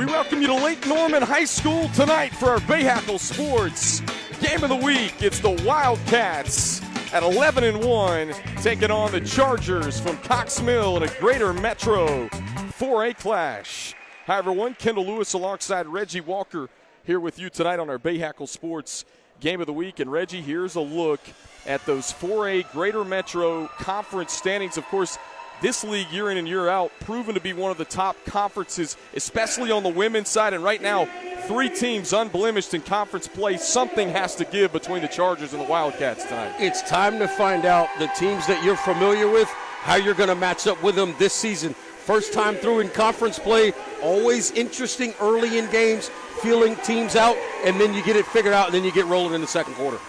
We welcome you to Lake Norman High School tonight for our Bahakel Sports Game of the Week. It's the Wildcats at 11-1 taking on the Chargers from Cox Mill in a Greater Metro 4A clash. Hi, everyone. Kendall Lewis alongside Reggie Walker here with you tonight on our Bahakel Sports Game of the Week. And, Reggie, here's a look at those 4A Greater Metro Conference standings. Of course, this league, year in and year out, proven to be one of the top conferences, especially on the women's side. And right now, 3 teams unblemished in conference play. Something has to give between the Chargers and the Wildcats tonight. It's time to find out the teams that you're familiar with, how you're going to match up with them this season. First time through in conference play, always interesting early in games, feeling teams out, and then you get it figured out, and then you get rolling in the second quarter.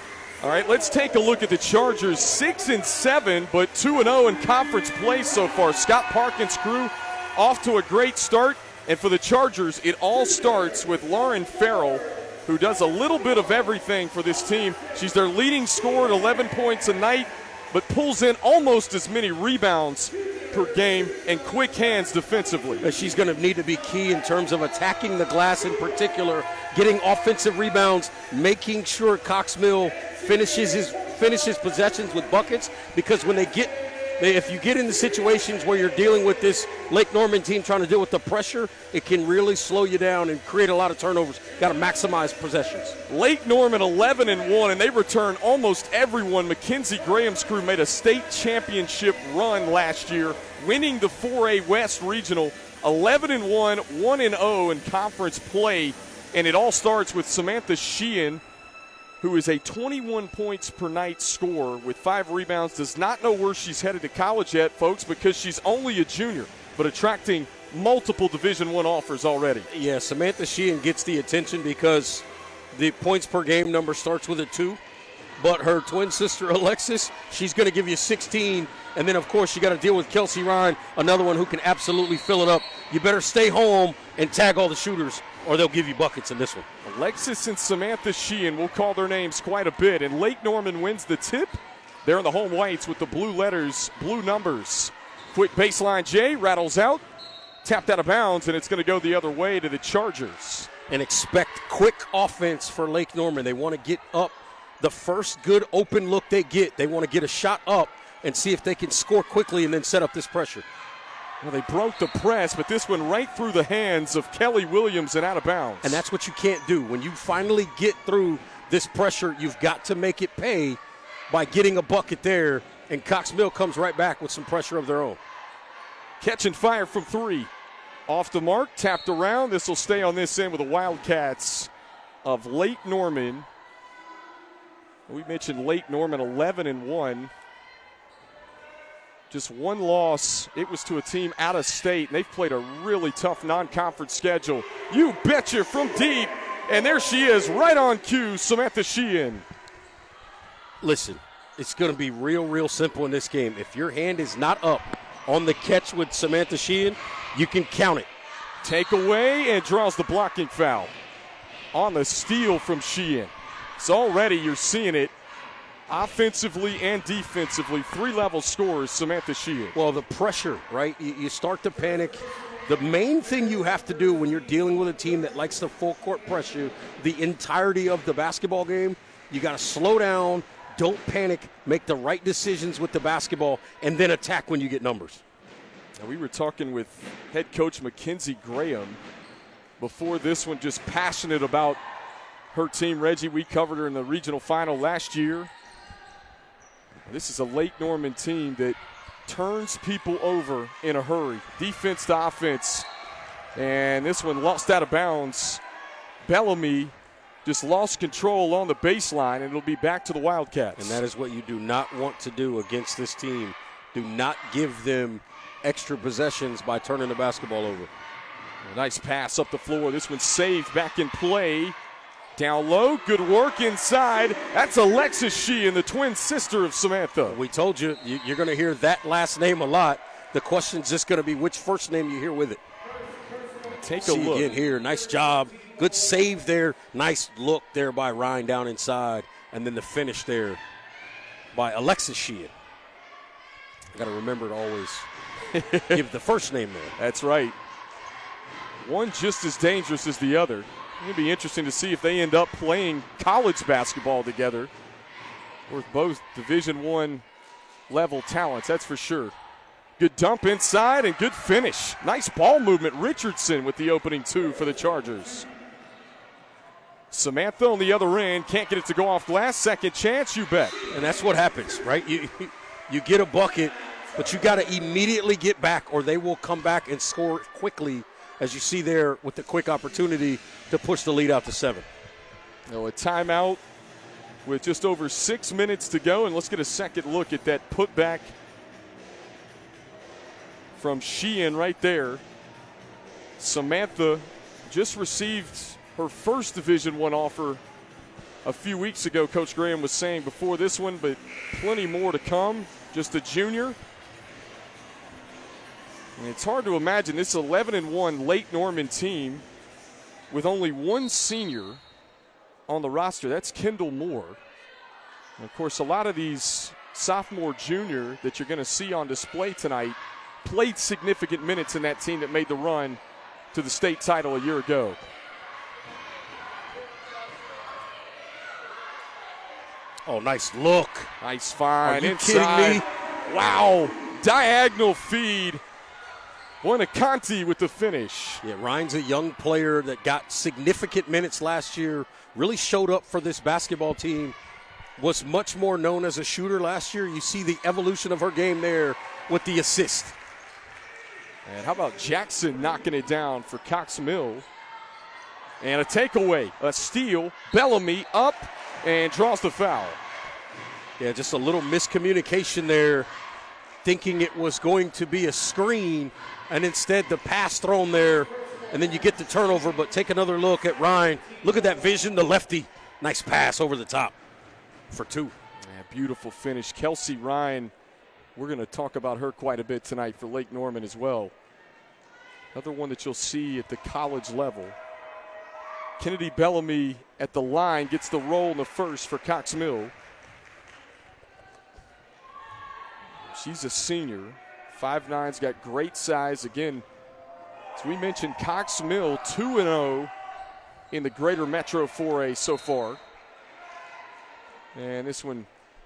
All right, let's take a look at the Chargers. 6-7, but 2-0 in conference play so far. Scott Parkin's crew off to a great start. And for the Chargers, it all starts with Lauren Farrell, who does a little bit of everything for this team. She's their leading scorer at 11 points a night, but pulls in almost as many rebounds per game and quick hands defensively. She's going to need to be key in terms of attacking the glass in particular, getting offensive rebounds, making sure Cox Mill finishes possessions with buckets, because when if you get into situations where you're dealing with this Lake Norman team trying to deal with the pressure, it can really slow you down and create a lot of turnovers. Got to maximize possessions. Lake Norman 11-1, and they return almost everyone. Mackenzie Graham's crew made a state championship run last year, winning the 4A West Regional. 11-1, 1-0 in conference play, and it all starts with Samantha Sheehan, who is a 21 points per night scorer with 5 rebounds. Does not know where she's headed to college yet, folks, because she's only a junior, but attracting multiple Division I offers already. Yeah, Samantha Sheehan gets the attention because the points per game number starts with a 2. But her twin sister, Alexis, she's going to give you 16. And then, of course, you got to deal with Kelsey Ryan, another one who can absolutely fill it up. You better stay home and tag all the shooters, or they'll give you buckets in this one. Alexis and Samantha Sheehan, we'll call their names quite a bit. And Lake Norman wins the tip. They're in the home whites with the blue letters, blue numbers. Quick baseline J, rattles out, tapped out of bounds, and it's going to go the other way to the Chargers. And expect quick offense for Lake Norman. They want to get up the first good open look they get. They want to get a shot up and see if they can score quickly and then set up this pressure. Well, they broke the press, but this one right through the hands of Kelly Williams and out of bounds. And that's what you can't do. When you finally get through this pressure, you've got to make it pay by getting a bucket there, and Cox Mill comes right back with some pressure of their own. Catch and fire from 3. Off the mark, tapped around. This will stay on this end with the Wildcats of Lake Norman. We mentioned Lake Norman 11-1. Just one loss. It was to a team out of state, and they've played a really tough non-conference schedule. You betcha, from deep. And there she is, right on cue, Samantha Sheehan. Listen, it's going to be real simple in this game. If your hand is not up on the catch with Samantha Sheehan, you can count it. Take away and draws the blocking foul on the steal from Sheehan. So already you're seeing it. Offensively and defensively, 3-level scores, Samantha Sheehan. Well, the pressure, right? You start to panic. The main thing you have to do when you're dealing with a team that likes to full-court press you the entirety of the basketball game, you got to slow down, don't panic, make the right decisions with the basketball, and then attack when you get numbers. Now, we were talking with head coach Mackenzie Graham before this one, just passionate about her team. Reggie, we covered her in the regional final last year. This is a Lake Norman team that turns people over in a hurry, defense to offense. And this one lost out of bounds. Bellamy just lost control on the baseline, and it'll be back to the Wildcats. And that is what you do not want to do against this team. Do not give them extra possessions by turning the basketball over. A nice pass up the floor. This one's saved, back in play. Down low, good work inside. That's Alexis Sheehan, the twin sister of Samantha. We told you, you're going to hear that last name a lot. The question's just going to be which first name you hear with it. Take a look. Again here, nice job. Good save there. Nice look there by Ryan down inside. And then the finish there by Alexis Sheehan. I got to remember to always give the first name there. That's right. One just as dangerous as the other. It'll be interesting to see if they end up playing college basketball together with both Division I level talents, that's for sure. Good dump inside and good finish. Nice ball movement. Richardson with the opening two for the Chargers. Samantha on the other end, can't get it to go off glass. Second chance, you bet. And that's what happens, right? You get a bucket, but you got to immediately get back or they will come back and score quickly, as you see there with the quick opportunity to push the lead out to 7. A timeout with just over 6 minutes to go, and let's get a second look at that putback from Sheehan right there. Samantha just received her first Division I offer a few weeks ago, Coach Graham was saying before this one, but plenty more to come. Just a junior. And it's hard to imagine this 11-1 Lake Norman team with only one senior on the roster. That's Kendall Moore. And of course, a lot of these sophomore, junior that you're going to see on display tonight played significant minutes in that team that made the run to the state title a year ago. Oh, nice look. Nice find. Are you inside. kidding me? Wow. Diagonal feed. Conti with the finish. Yeah, Ryan's a young player that got significant minutes last year, really showed up for this basketball team, was much more known as a shooter last year. You see the evolution of her game there with the assist. And how about Jackson knocking it down for Cox Mill? And a takeaway, a steal. Bellamy up and draws the foul. Yeah, just a little miscommunication there, thinking it was going to be a screen, and instead the pass thrown there, and then you get the turnover. But take another look at Ryan. Look at that vision, the lefty. Nice pass over the top for 2. Yeah, beautiful finish. Kelsey Ryan, we're going to talk about her quite a bit tonight for Lake Norman as well. Another one that you'll see at the college level. Kennedy Bellamy at the line gets the roll in the first for Cox Mill. She's a senior. 5'9", got great size. Again, as we mentioned, Cox Mill 2-0 in the greater Metro 4A so far. And this one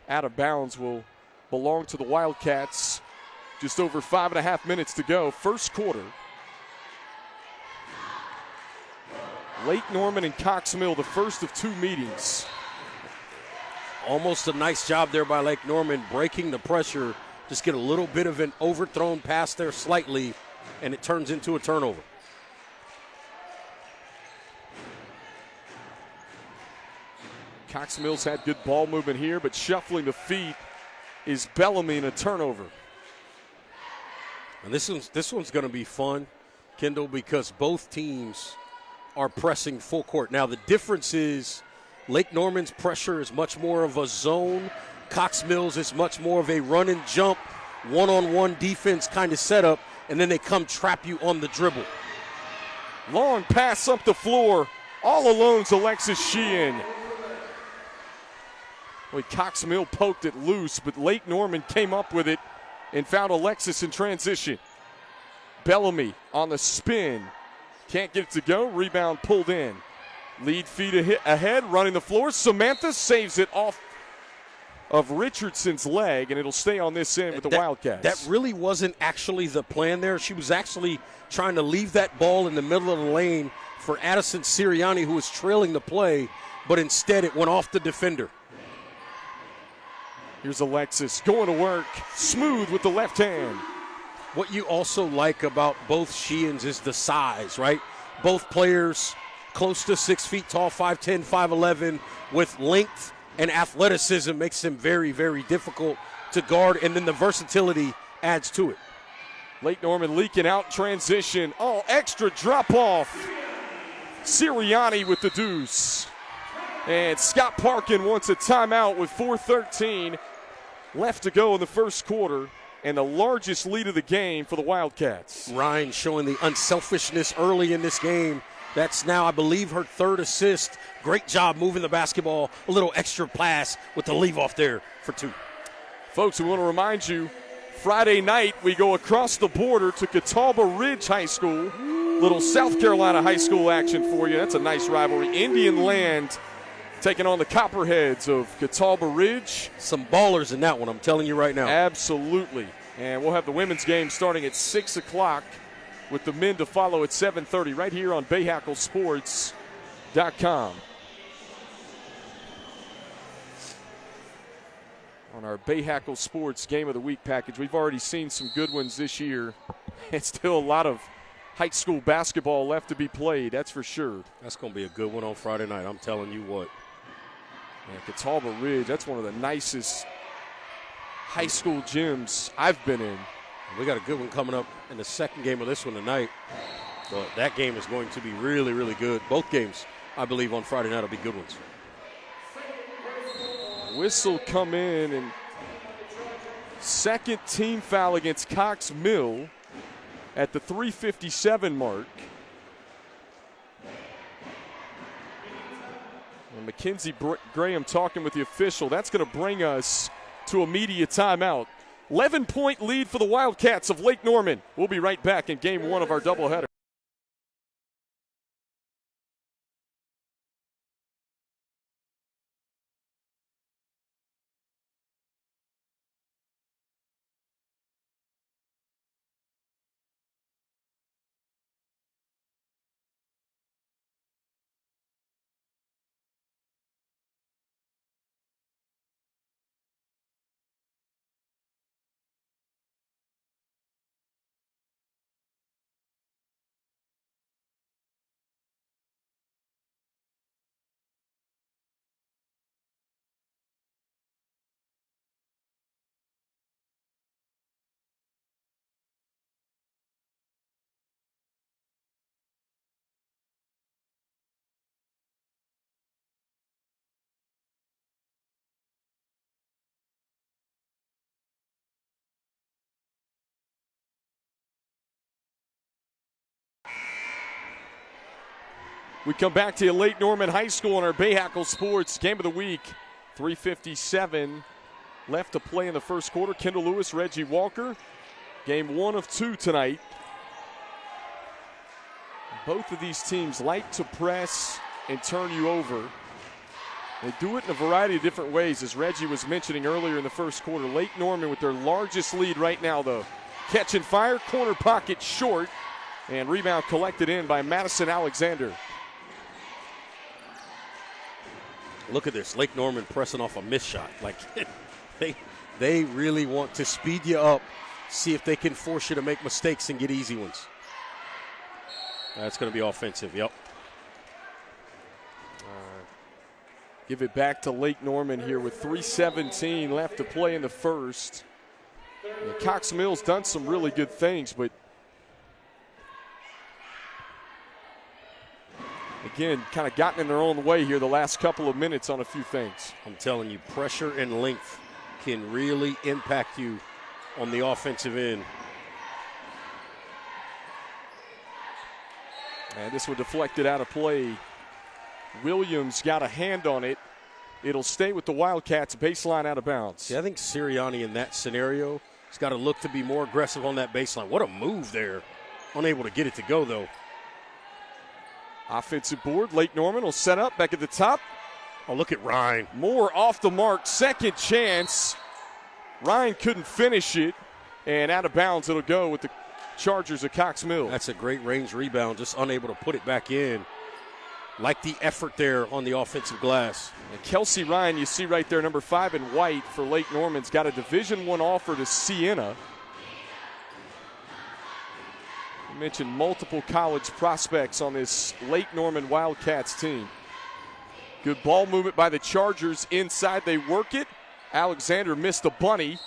out of bounds will belong to the Wildcats. Just over 5.5 minutes to go. First quarter. Lake Norman and Cox Mill, the first of 2 meetings. Almost a nice job there by Lake Norman, breaking the pressure. Just get a little bit of an overthrown pass there slightly, and it turns into a turnover. Cox Mill's had good ball movement here, but shuffling the feet is Bellamy in a turnover. And this one's going to be fun, Kendall, because both teams are pressing full court. Now, the difference is Lake Norman's pressure is much more of a zone. Cox Mill's is much more of a run and jump, one-on-one defense kind of setup, and then they come trap you on the dribble. Long pass up the floor. All alone's Alexis Sheehan. Well, Cox Mill poked it loose, but Lake Norman came up with it and found Alexis in transition. Bellamy on the spin. Can't get it to go. Rebound pulled in. Lead feet ahead, running the floor. Samantha saves it off of Richardson's leg, and it'll stay on this end with the Wildcats. That really wasn't actually the plan there. She was actually trying to leave that ball in the middle of the lane for Addison Sirianni, who was trailing the play, but instead it went off the defender. Here's Alexis going to work. Smooth with the left hand. What you also like about both Sheehans is the size, right? Both players close to 6 feet tall, 5'10", 5'11", with length and athleticism makes them very, very difficult to guard, and then the versatility adds to it. Lake Norman leaking out transition. Oh, extra drop off. Sirianni with the deuce. And Scott Parkin wants a timeout with 4:13 left to go in the first quarter, and the largest lead of the game for the Wildcats. Ryan showing the unselfishness early in this game. That's now, I believe, her 3rd assist. Great job moving the basketball. A little extra pass with the leave off there for 2. Folks, we want to remind you, Friday night we go across the border to Catawba Ridge High School Little South Carolina high school action for you. That's a nice rivalry. Indian Land taking on the Copperheads of Catawba Ridge. Some ballers in that one, I'm telling you right now. Absolutely. And we'll have the women's game starting at 6 o'clock with the men to follow at 7:30 right here on BahakelSports.com. On our Bahakel Sports Game of the Week package, we've already seen some good ones this year. And still a lot of high school basketball left to be played, that's for sure. That's going to be a good one on Friday night, I'm telling you what. Yeah, Catawba Ridge, that's one of the nicest high school gyms I've been in. We got a good one coming up in the second game of this one tonight. But that game is going to be really, really good. Both games, I believe, on Friday night will be good ones. Whistle come in, and second team foul against Cox Mill at the 3:57 mark. And Mackenzie Graham talking with the official. That's going to bring us to a media timeout. 11-point lead for the Wildcats of Lake Norman. We'll be right back in game one of our doubleheader. We come back to Lake Norman High School on our Bahakel Sports Game of the Week. 3:57 left to play in the first quarter. Kendall Lewis, Reggie Walker. Game 1 of 2 tonight. Both of these teams like to press and turn you over. They do it in a variety of different ways, as Reggie was mentioning earlier in the first quarter. Lake Norman with their largest lead right now, though. Catch and fire, corner pocket short, and rebound collected in by Madison Alexander. Look at this, Lake Norman pressing off a missed shot. Like, they really want to speed you up, see if they can force you to make mistakes and get easy ones. That's going to be offensive, yep. Give it back to Lake Norman here with 3:17 left to play in the first. And Cox Mill's done some really good things, but again, kind of gotten in their own way here the last couple of minutes on a few things. I'm telling you, pressure and length can really impact you on the offensive end. And this one deflected out of play. Williams got a hand on it. It'll stay with the Wildcats, baseline out of bounds. See, I think Sirianni in that scenario has got to look to be more aggressive on that baseline. What a move there. Unable to get it to go, though. Offensive board, Lake Norman will set up back at the top. Oh, look at Ryan. Moore off the mark, second chance. Ryan couldn't finish it, and out of bounds it'll go with the Chargers of Cox Mill. That's a great range rebound, just unable to put it back in. Like the effort there on the offensive glass. And Kelsey Ryan, you see right there, number 5 in white for Lake Norman's got a Division I offer to Siena. You mentioned multiple college prospects on this Lake Norman Wildcats team. Good ball movement by the Chargers. Inside they work it. Alexander missed the bunny.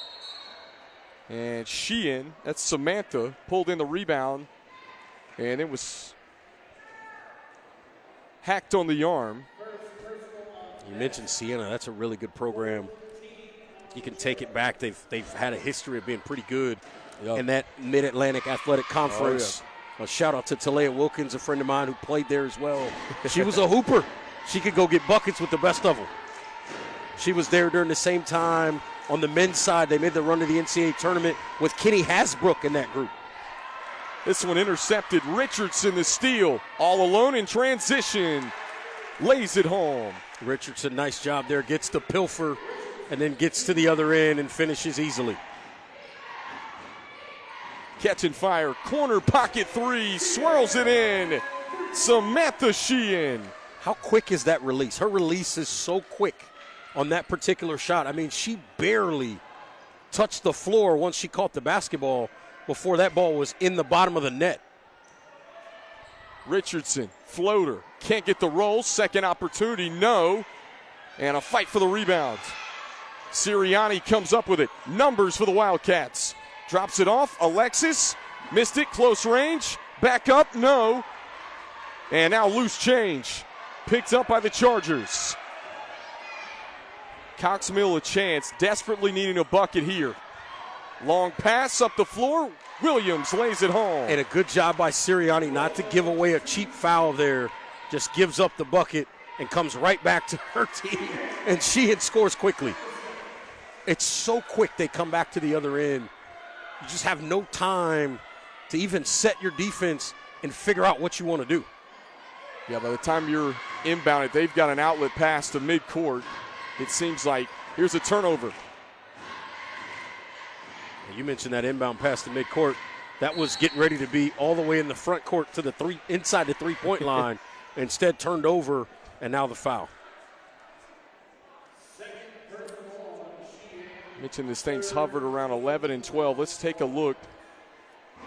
And Sheehan, that's Samantha, pulled in the rebound. And it was hacked on the arm. You mentioned Siena. That's a really good program. You can take it back. They've had a history of being pretty good in that Mid-Atlantic Athletic Conference. A shout out to Talea Wilkins, a friend of mine who played there as well. She was a hooper. She could go get buckets with the best of them. She was there during the same time. On the men's side, they made the run to the NCAA tournament with Kenny Hasbrook in that group. This one intercepted. Richardson the steal. All alone in transition. Lays it home. Richardson, nice job there. Gets the pilfer and then gets to the other end and finishes easily. Catch and fire. Corner pocket three. Swirls it in. Samantha Sheehan. How quick is that release? Her release is so quick on that particular shot. I mean, she barely touched the floor once she caught the basketball before that ball was in the bottom of the net. Richardson, floater. Can't get the roll. Second opportunity, no. And a fight for the rebound. Sirianni comes up with it. Numbers for the Wildcats. Drops it off. Alexis missed it. Close range. Back up, no. And now loose change. Picked up by the Chargers. Cox Mill a chance, desperately needing a bucket here. Long pass up the floor. Williams lays it home. And a good job by Sirianni not to give away a cheap foul there. Just gives up the bucket and comes right back to her team. And Sheehan scores quickly. It's so quick they come back to the other end. You just have no time to even set your defense and figure out what you want to do. Yeah, by the time you're inbounded, they've got an outlet pass to midcourt. It seems like here's a turnover. You mentioned that inbound pass to midcourt. That was getting ready to be all the way in the front court to the inside the three-point line. Instead turned over, and now the foul. Mentioned this thing's hovered around 11 and 12. Let's take a look.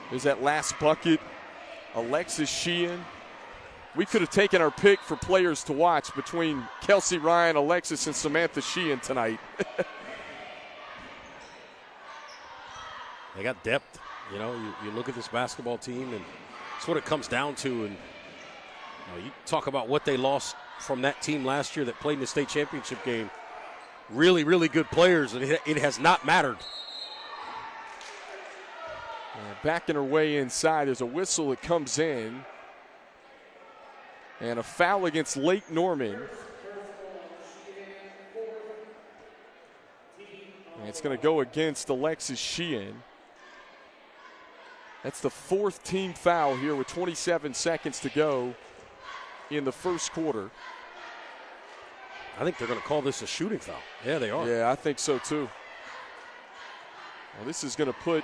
There's that last bucket. Alexis Sheehan. We could have taken our pick for players to watch between Kelsey Ryan, Alexis, and Samantha Sheehan tonight. They got depth. You know, you look at this basketball team, and it's what it comes down to. And you talk about what they lost from that team last year that played in the state championship game. Really, really good players, and it has not mattered. Backing her way inside. There's a whistle that comes in. And a foul against Lake Norman. And it's going to go against Alexis Sheehan. That's the fourth team foul here with 27 seconds to go in the first quarter. I think they're going to call this a shooting foul. Yeah, they are. Yeah, I think so too. Well, this is going to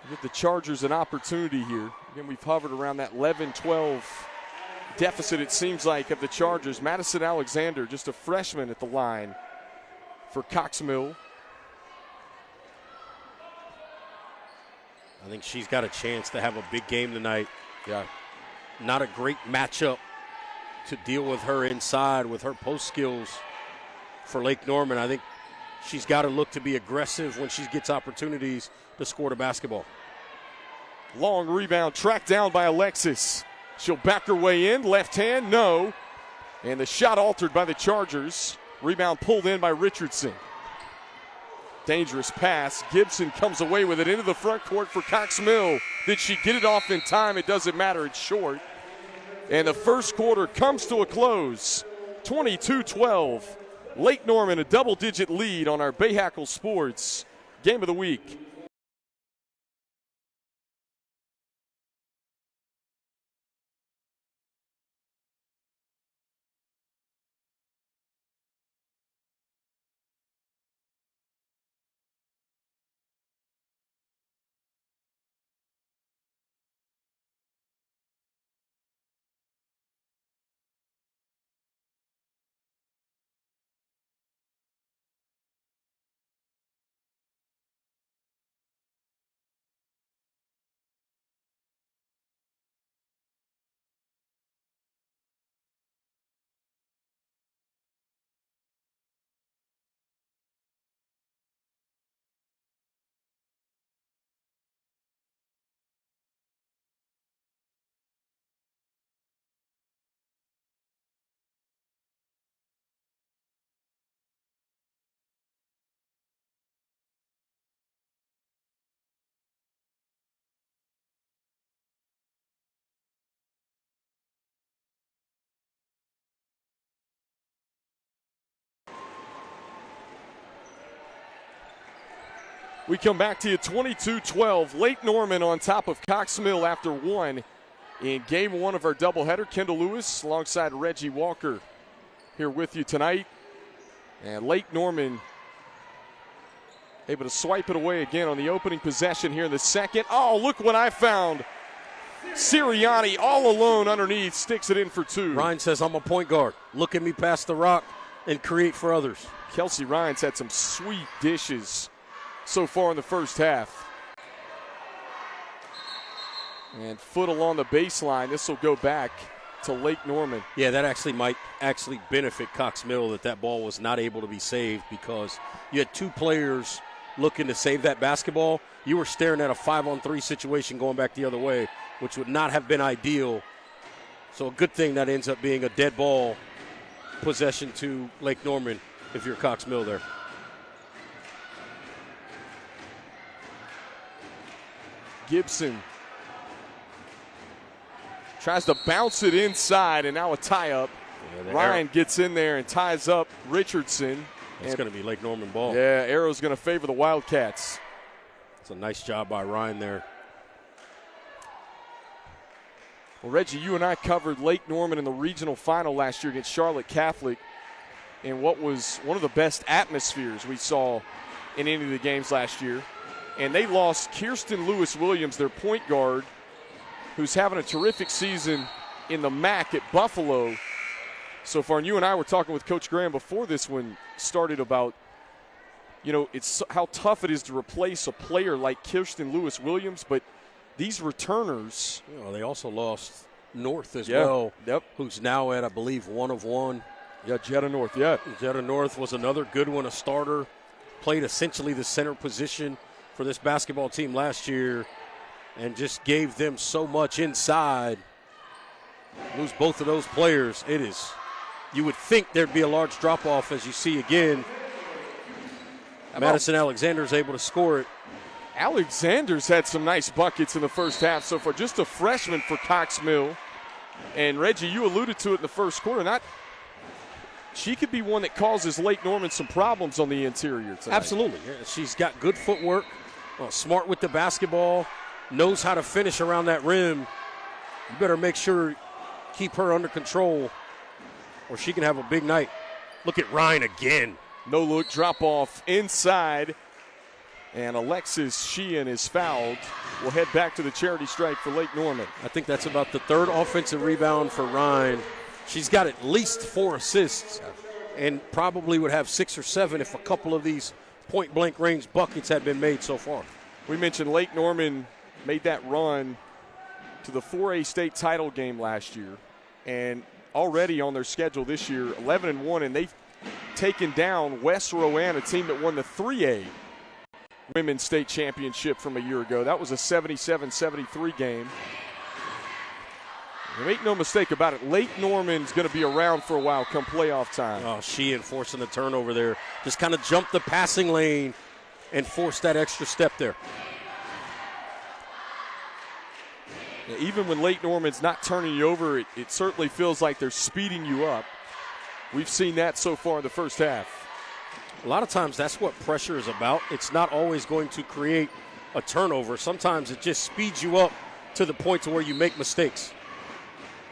give the Chargers an opportunity here. Again, we've hovered around that 11-12 deficit, it seems like, of the Chargers. Madison Alexander, just a freshman at the line for Cox Mill. I think she's got a chance to have a big game tonight. Yeah, not a great matchup to deal with her inside with her post skills for Lake Norman. I think she's got to look to be aggressive when she gets opportunities to score the basketball. Long rebound tracked down by Alexis. She'll back her way in. Left hand, no. And the shot altered by the Chargers. Rebound pulled in by Richardson. Dangerous pass. Gibson comes away with it into the front court for Cox Mill. Did she get it off in time? It doesn't matter. It's short. And the first quarter comes to a close. 22-12. Lake Norman a double-digit lead on our Bahakel Sports Game of the Week. We come back to you 22-12. Lake Norman on top of Cox Mill after one in game one of our doubleheader. Kendall Lewis alongside Reggie Walker here with you tonight. And Lake Norman able to swipe it away again on the opening possession here in the second. Oh, look what I found. Sirianni all alone underneath, sticks it in for two. Ryan says, I'm a point guard. Look at me pass the rock and create for others. Kelsey Ryan's had some sweet dishes so far in the first half. And foot along the baseline. This will go back to Lake Norman. Yeah, that actually might benefit Cox Mill that ball was not able to be saved because you had two players looking to save that basketball. You were staring at a 5-on-3 situation going back the other way, which would not have been ideal. So a good thing that ends up being a dead ball possession to Lake Norman if you're Cox Mill there. Gibson tries to bounce it inside, and now a tie-up. Yeah, Ryan gets in there and ties up Richardson. It's going to be Lake Norman ball. Yeah, arrow's going to favor the Wildcats. It's a nice job by Ryan there. Well, Reggie, you and I covered Lake Norman in the regional final last year against Charlotte Catholic in what was one of the best atmospheres we saw in any of the games last year. And they lost Kirsten Lewis-Williams, their point guard, who's having a terrific season in the MAC at Buffalo so far. And you and I were talking with Coach Graham before this one started about, it's how tough it is to replace a player like Kirsten Lewis-Williams, but these returners. They also lost North as well, yep. Who's now at, I believe, 1 of 1. Yeah, Jetta North, yeah. Jetta North was another good one, a starter. Played essentially the center position for this basketball team last year and just gave them so much inside. Lose both of those players. You would think there'd be a large drop-off as you see again. Madison Alexander's able to score it. Alexander's had some nice buckets in the first half so far. Just a freshman for Cox Mill. And Reggie, you alluded to it in the first quarter. She could be one that causes Lake Norman some problems on the interior tonight. Absolutely. Yeah, she's got good footwork, smart with the basketball, knows how to finish around that rim. You better make sure keep her under control or she can have a big night. Look at Ryan again. No look, drop off inside. And Alexis Sheehan is fouled. We'll head back to the charity strike for Lake Norman. I think that's about the third offensive rebound for Ryan. She's got at least 4 assists and probably would have 6 or 7 if a couple of these point-blank range buckets had been made so far. We mentioned Lake Norman made that run to the 4A state title game last year. And already on their schedule this year, 11-1, and they've taken down West Rowan, a team that won the 3A women's state championship from a year ago. That was a 77-73 game. Make no mistake about it, Lake Norman's going to be around for a while come playoff time. Oh, Sheehan forcing the turnover there. Just kind of jumped the passing lane and forced that extra step there. Yeah, even when Lake Norman's not turning you over, it certainly feels like they're speeding you up. We've seen that so far in the first half. A lot of times that's what pressure is about. It's not always going to create a turnover. Sometimes it just speeds you up to the point to where you make mistakes.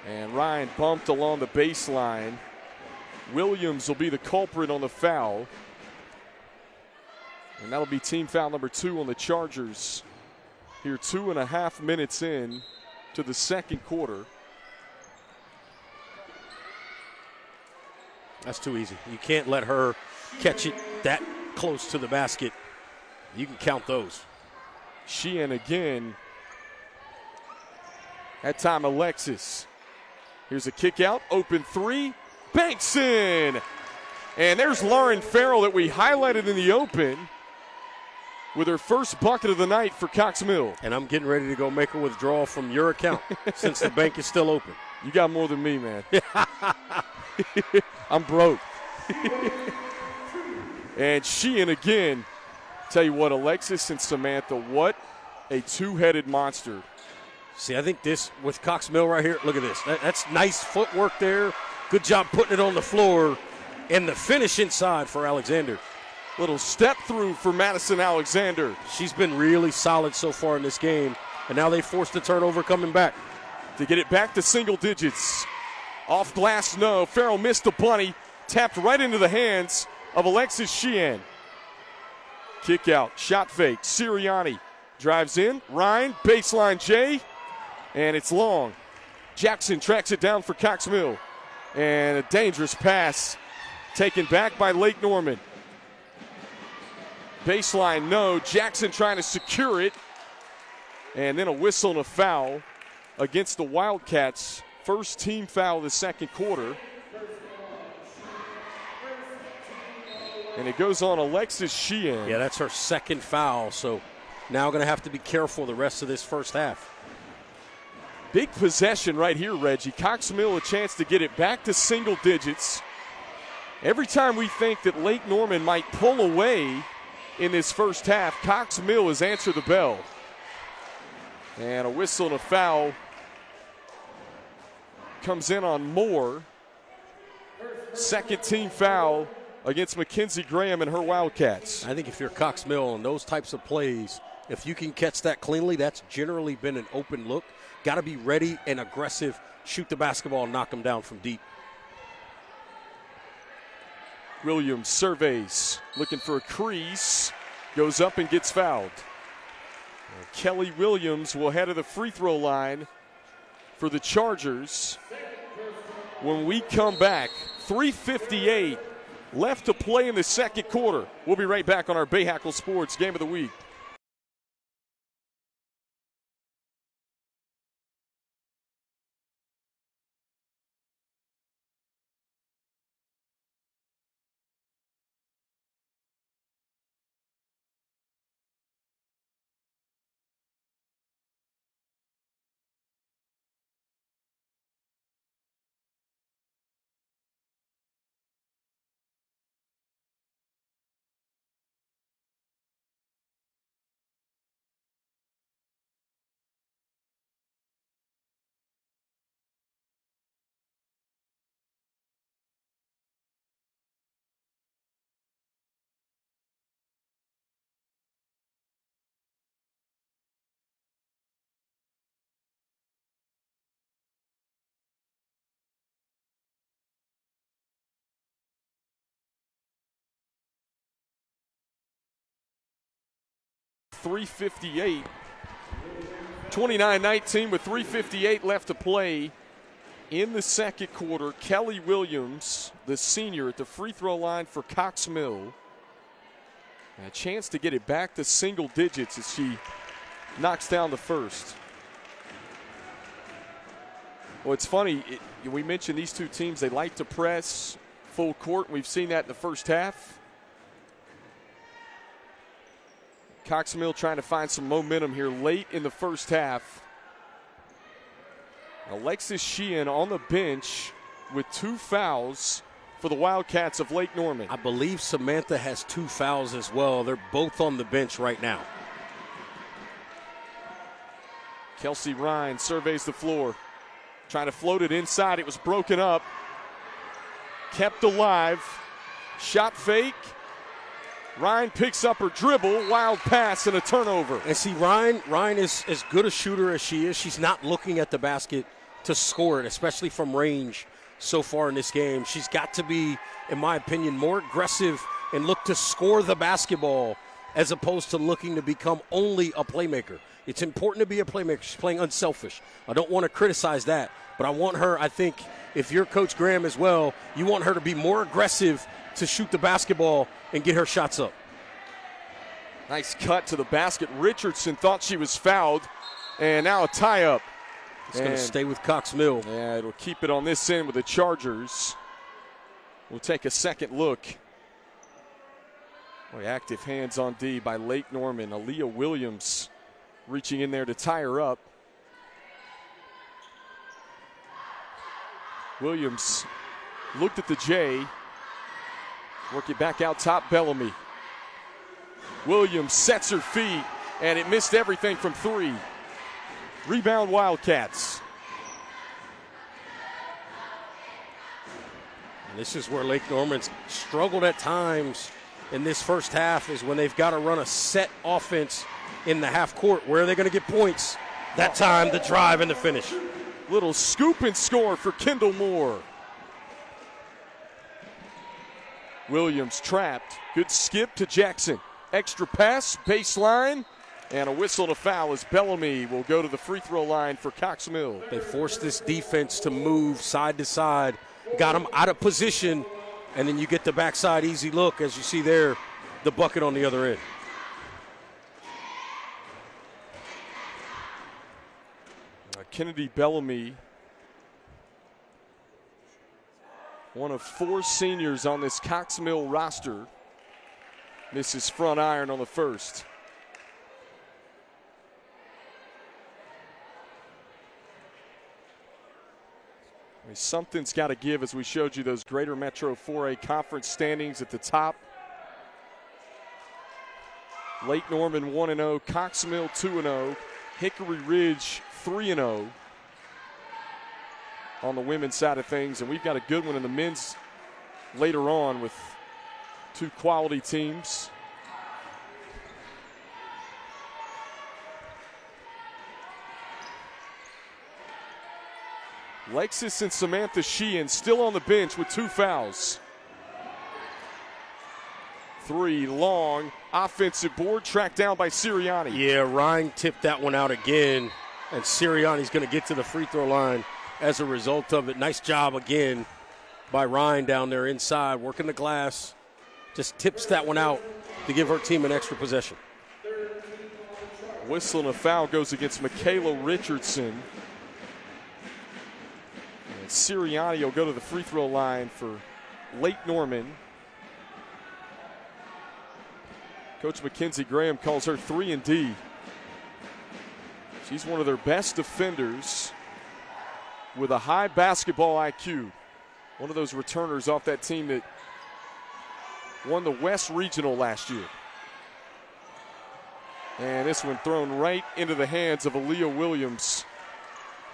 And Ryan bumped along the baseline. Williams will be the culprit on the foul. And that'll be team foul number 2 on the Chargers. Here 2.5 minutes in to the second quarter. That's too easy. You can't let her catch it that close to the basket. You can count those. Sheehan again. That time Alexis. Here's a kick out, open 3, banks in. And there's Lauren Farrell that we highlighted in the open with her first bucket of the night for Cox Mill. And I'm getting ready to go make a withdrawal from your account since the bank is still open. You got more than me, man. I'm broke. And Sheehan again. Tell you what, Alexis and Samantha, what a two-headed monster. See, I think this with Cox Mill right here, look at this. That's nice footwork there. Good job putting it on the floor. And the finish inside for Alexander. Little step through for Madison Alexander. She's been really solid so far in this game, and now they forced the turnover coming back. To get it back to single digits. Off glass, no. Farrell missed the bunny. Tapped right into the hands of Alexis Sheehan. Kick out, shot fake. Sirianni drives in. Ryan, baseline J, and it's long. Jackson tracks it down for Cox Mill. And a dangerous pass taken back by Lake Norman. Baseline, no. Jackson trying to secure it. And then a whistle and a foul against the Wildcats. First team foul of the second quarter. And it goes on Alexis Sheehan. Yeah, that's her second foul, so now going to have to be careful the rest of this first half. Big possession right here, Reggie. Cox Mill a chance to get it back to single digits. Every time we think that Lake Norman might pull away in this first half, Cox Mill has answered the bell. And a whistle and a foul comes in on Moore. Second team foul against Mackenzie Graham and her Wildcats. I think if you're Cox Mill on those types of plays, if you can catch that cleanly, that's generally been an open look. Got to be ready and aggressive, shoot the basketball and knock them down from deep. Williams surveys, looking for a crease, goes up and gets fouled. And Kelly Williams will head to the free throw line for the Chargers. When we come back, 3:58 left to play in the second quarter. We'll be right back on our Bahakel Sports Game of the Week. .358, 29-19 with 3:58 left to play in the second quarter. Kelly Williams, the senior, at the free throw line for Cox Mill. A chance to get it back to single digits as she knocks down the first. Well, it's funny. We mentioned these two teams, they like to press full court. We've seen that in the first half. Cox Mill trying to find some momentum here late in the first half. Alexis Sheehan on the bench with 2 fouls for the Wildcats of Lake Norman. I believe Samantha has 2 fouls as well. They're both on the bench right now. Kelsey Ryan surveys the floor. Trying to float it inside. It was broken up. Kept alive. Shot fake. Ryan picks up her dribble, wild pass, and a turnover. And see, Ryan is as good a shooter as she is. She's not looking at the basket to score it, especially from range so far in this game. She's got to be, in my opinion, more aggressive and look to score the basketball as opposed to looking to become only a playmaker. It's important to be a playmaker. She's playing unselfish. I don't want to criticize that, but I want her, I think, if you're Coach Graham as well, you want her to be more aggressive to shoot the basketball and get her shots up. Nice cut to the basket. Richardson thought she was fouled, and now a tie-up. It's going to stay with Cox Mill. Yeah, it'll keep it on this end with the Chargers. We'll take a second look. Boy, active hands on D by Lake Norman. Aaliyah Williams reaching in there to tie her up. Williams looked at the J. Work it back out top, Bellamy. Williams sets her feet, and it missed everything from 3. Rebound Wildcats. And this is where Lake Norman's struggled at times in this first half is when they've got to run a set offense in the half court. Where are they going to get points? That time, the drive and the finish. Little scoop and score for Kendall Moore. Williams trapped. Good skip to Jackson. Extra pass, baseline, and a whistle and a foul as Bellamy will go to the free throw line for Cox Mill. They forced this defense to move side to side, got them out of position, and then you get the backside easy look, as you see there, the bucket on the other end. Kennedy Bellamy, one of 4 seniors on this Cox Mill roster, misses front iron on the first. I mean, something's got to give, as we showed you those Greater Metro 4A conference standings at the top. Lake Norman 1-0, Cox Mill 2-0, Hickory Ridge 3-0 on the women's side of things, and we've got a good one in the men's later on with 2 quality teams. Lexus and Samantha Sheehan still on the bench with 2 fouls. 3 long, offensive board tracked down by Sirianni. Yeah, Ryan tipped that one out again, and Sirianni's going to get to the free throw line as a result of it. Nice job again by Ryan down there inside, working the glass. Just tips that one out to give her team an extra possession. Whistle and a foul goes against Michaela Richardson. And Sirianni will go to the free throw line for Lake Norman. Coach Mackenzie Graham calls her 3-and-D. She's one of their best defenders with a high basketball IQ. One of those returners off that team that won the West Regional last year. And this one thrown right into the hands of Aaliyah Williams.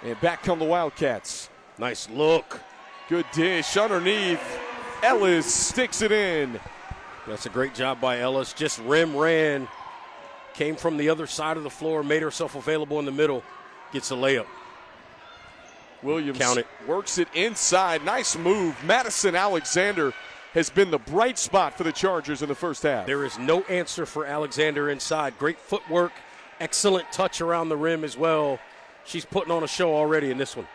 And back come the Wildcats. Nice look. Good dish underneath. Ellis sticks it in. That's a great job by Ellis. Just rim ran. Came from the other side of the floor, made herself available in the middle. Gets a layup. Williams Count it. Works it inside. Nice move. Madison Alexander has been the bright spot for the Chargers in the first half. There is no answer for Alexander inside. Great footwork. Excellent touch around the rim as well. She's putting on a show already in this one.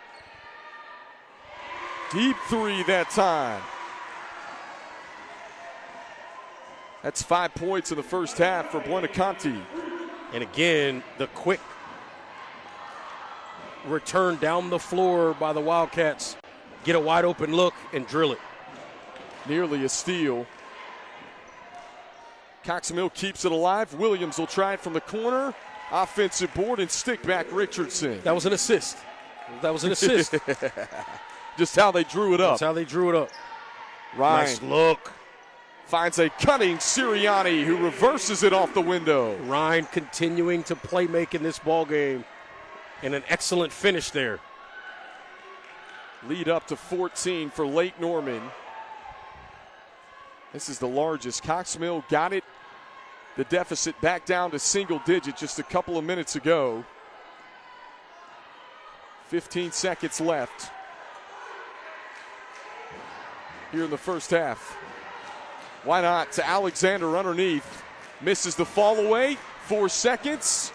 Deep 3 that time. That's 5 points in the first half for Buenaconti. And again, the quick return down the floor by the Wildcats. Get a wide open look and drill it. Nearly a steal. Cox Mill keeps it alive. Williams will try it from the corner. Offensive board and stick back Richardson. That was an assist. That was an assist. Just how they drew it up. That's how they drew it up. Ryan Nice look. finds a cutting Sirianni who reverses it off the window. Ryan continuing to play make in this ball game, and an excellent finish there. Lead up to 14 for Lake Norman. This is the largest. Cox Mill got it, the deficit back down to single digit just a couple of minutes ago. 15 seconds left here in the first half. Why not to Alexander underneath. Misses the fall away. 4 seconds.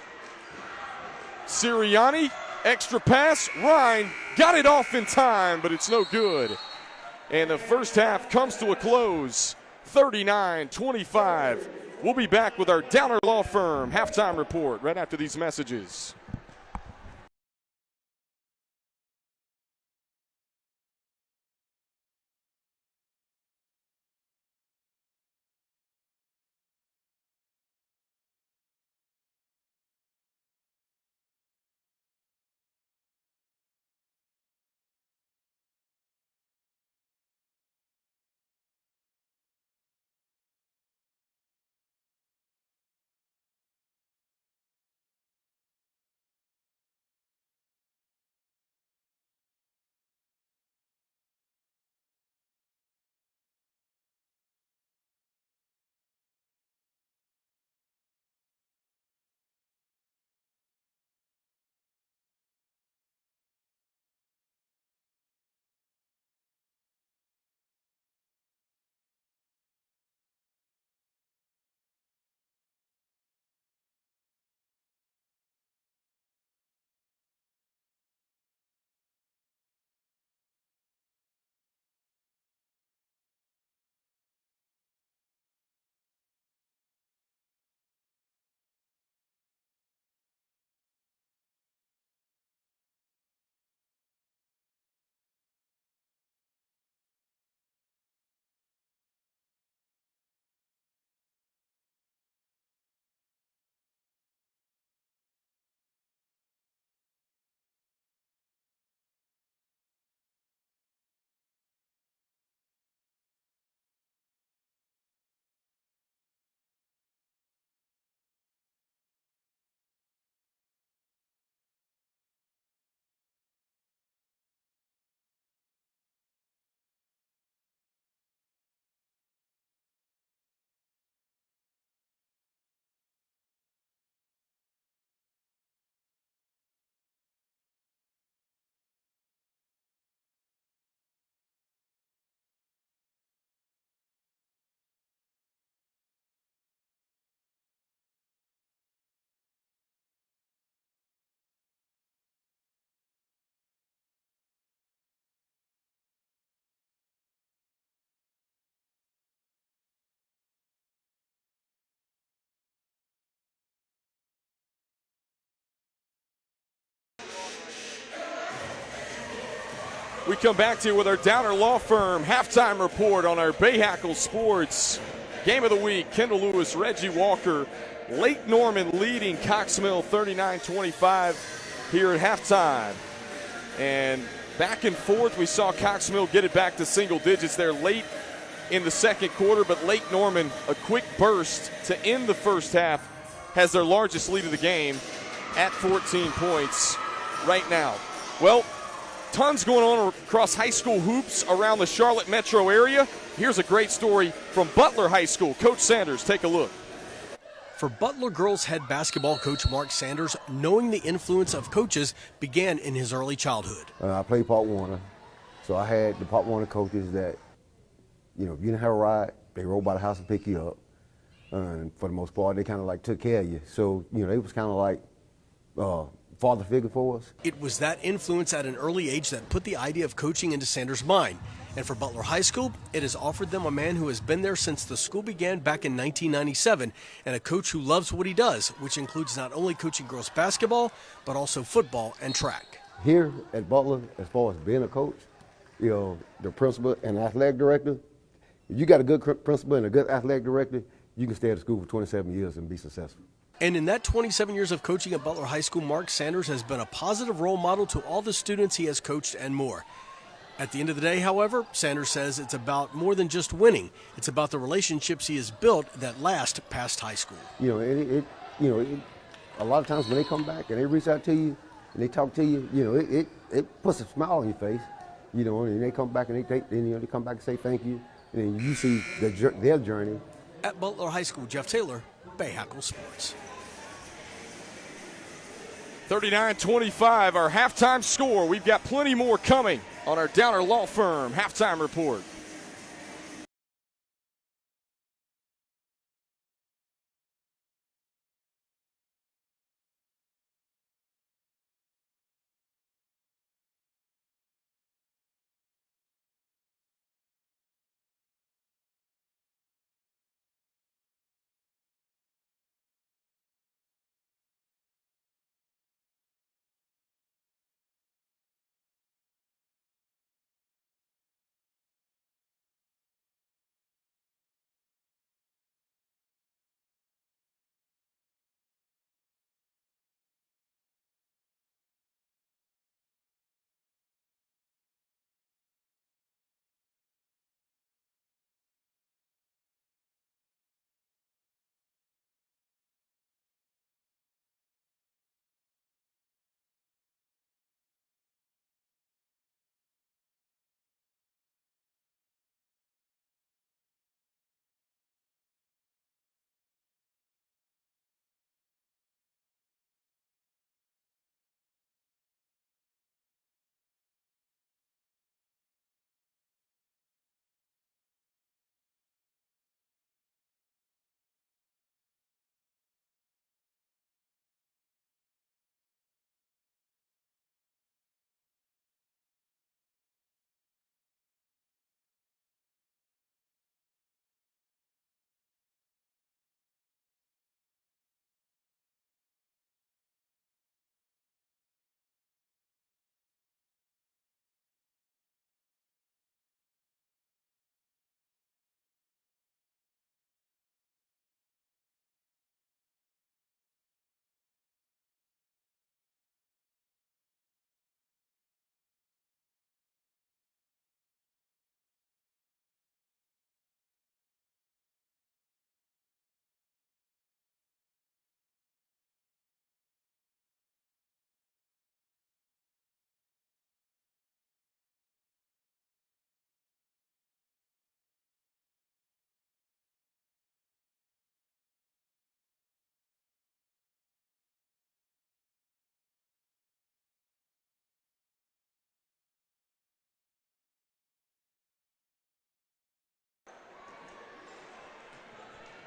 Sirianni, extra pass. Ryan got it off in time, but it's no good. And the first half comes to a close. 39-25. We'll be back with our Downer Law Firm halftime report right after these messages. We come back to you with our Downer Law Firm halftime report on our Bahakel Sports Game of the Week. Kendall Lewis, Reggie Walker, Lake Norman leading Cox Mill 39-25 here at halftime. And back and forth, we saw Cox Mill get it back to single digits there late in the second quarter, but Lake Norman, a quick burst to end the first half, has their largest lead of the game at 14 points right now. Well, tons going on across high school hoops around the Charlotte metro area. Here's a great story from Butler High School. Coach Sanders, take a look. For Butler girls head basketball coach Mark Sanders, knowing the influence of coaches began in his early childhood. I played Pop Warner, so I had the Pop Warner coaches that, if you didn't have a ride, they rode by the house and pick you up. And for the most part, they kind of like took care of you. So, they was kind of like father figure for us. It was that influence at an early age that put the idea of coaching into Sanders' mind. And for Butler High School, it has offered them a man who has been there since the school began back in 1997, and a coach who loves what he does, which includes not only coaching girls basketball, but also football and track. Here at Butler, as far as being a coach, the principal and athletic director, if you got a good principal and a good athletic director, you can stay at the school for 27 years and be successful. And in that 27 years of coaching at Butler High School, Mark Sanders has been a positive role model to all the students he has coached and more. At the end of the day, however, Sanders says it's about more than just winning. It's about the relationships he has built that last past high school. A lot of times when they come back and they reach out to you and they talk to you, it puts a smile on your face. And they come back and they come back and say thank you, and then you see their journey. At Butler High School, Jeff Taylor, Bahakel Sports. 39-25, our halftime score. We've got plenty more coming on our Downer Law Firm halftime report.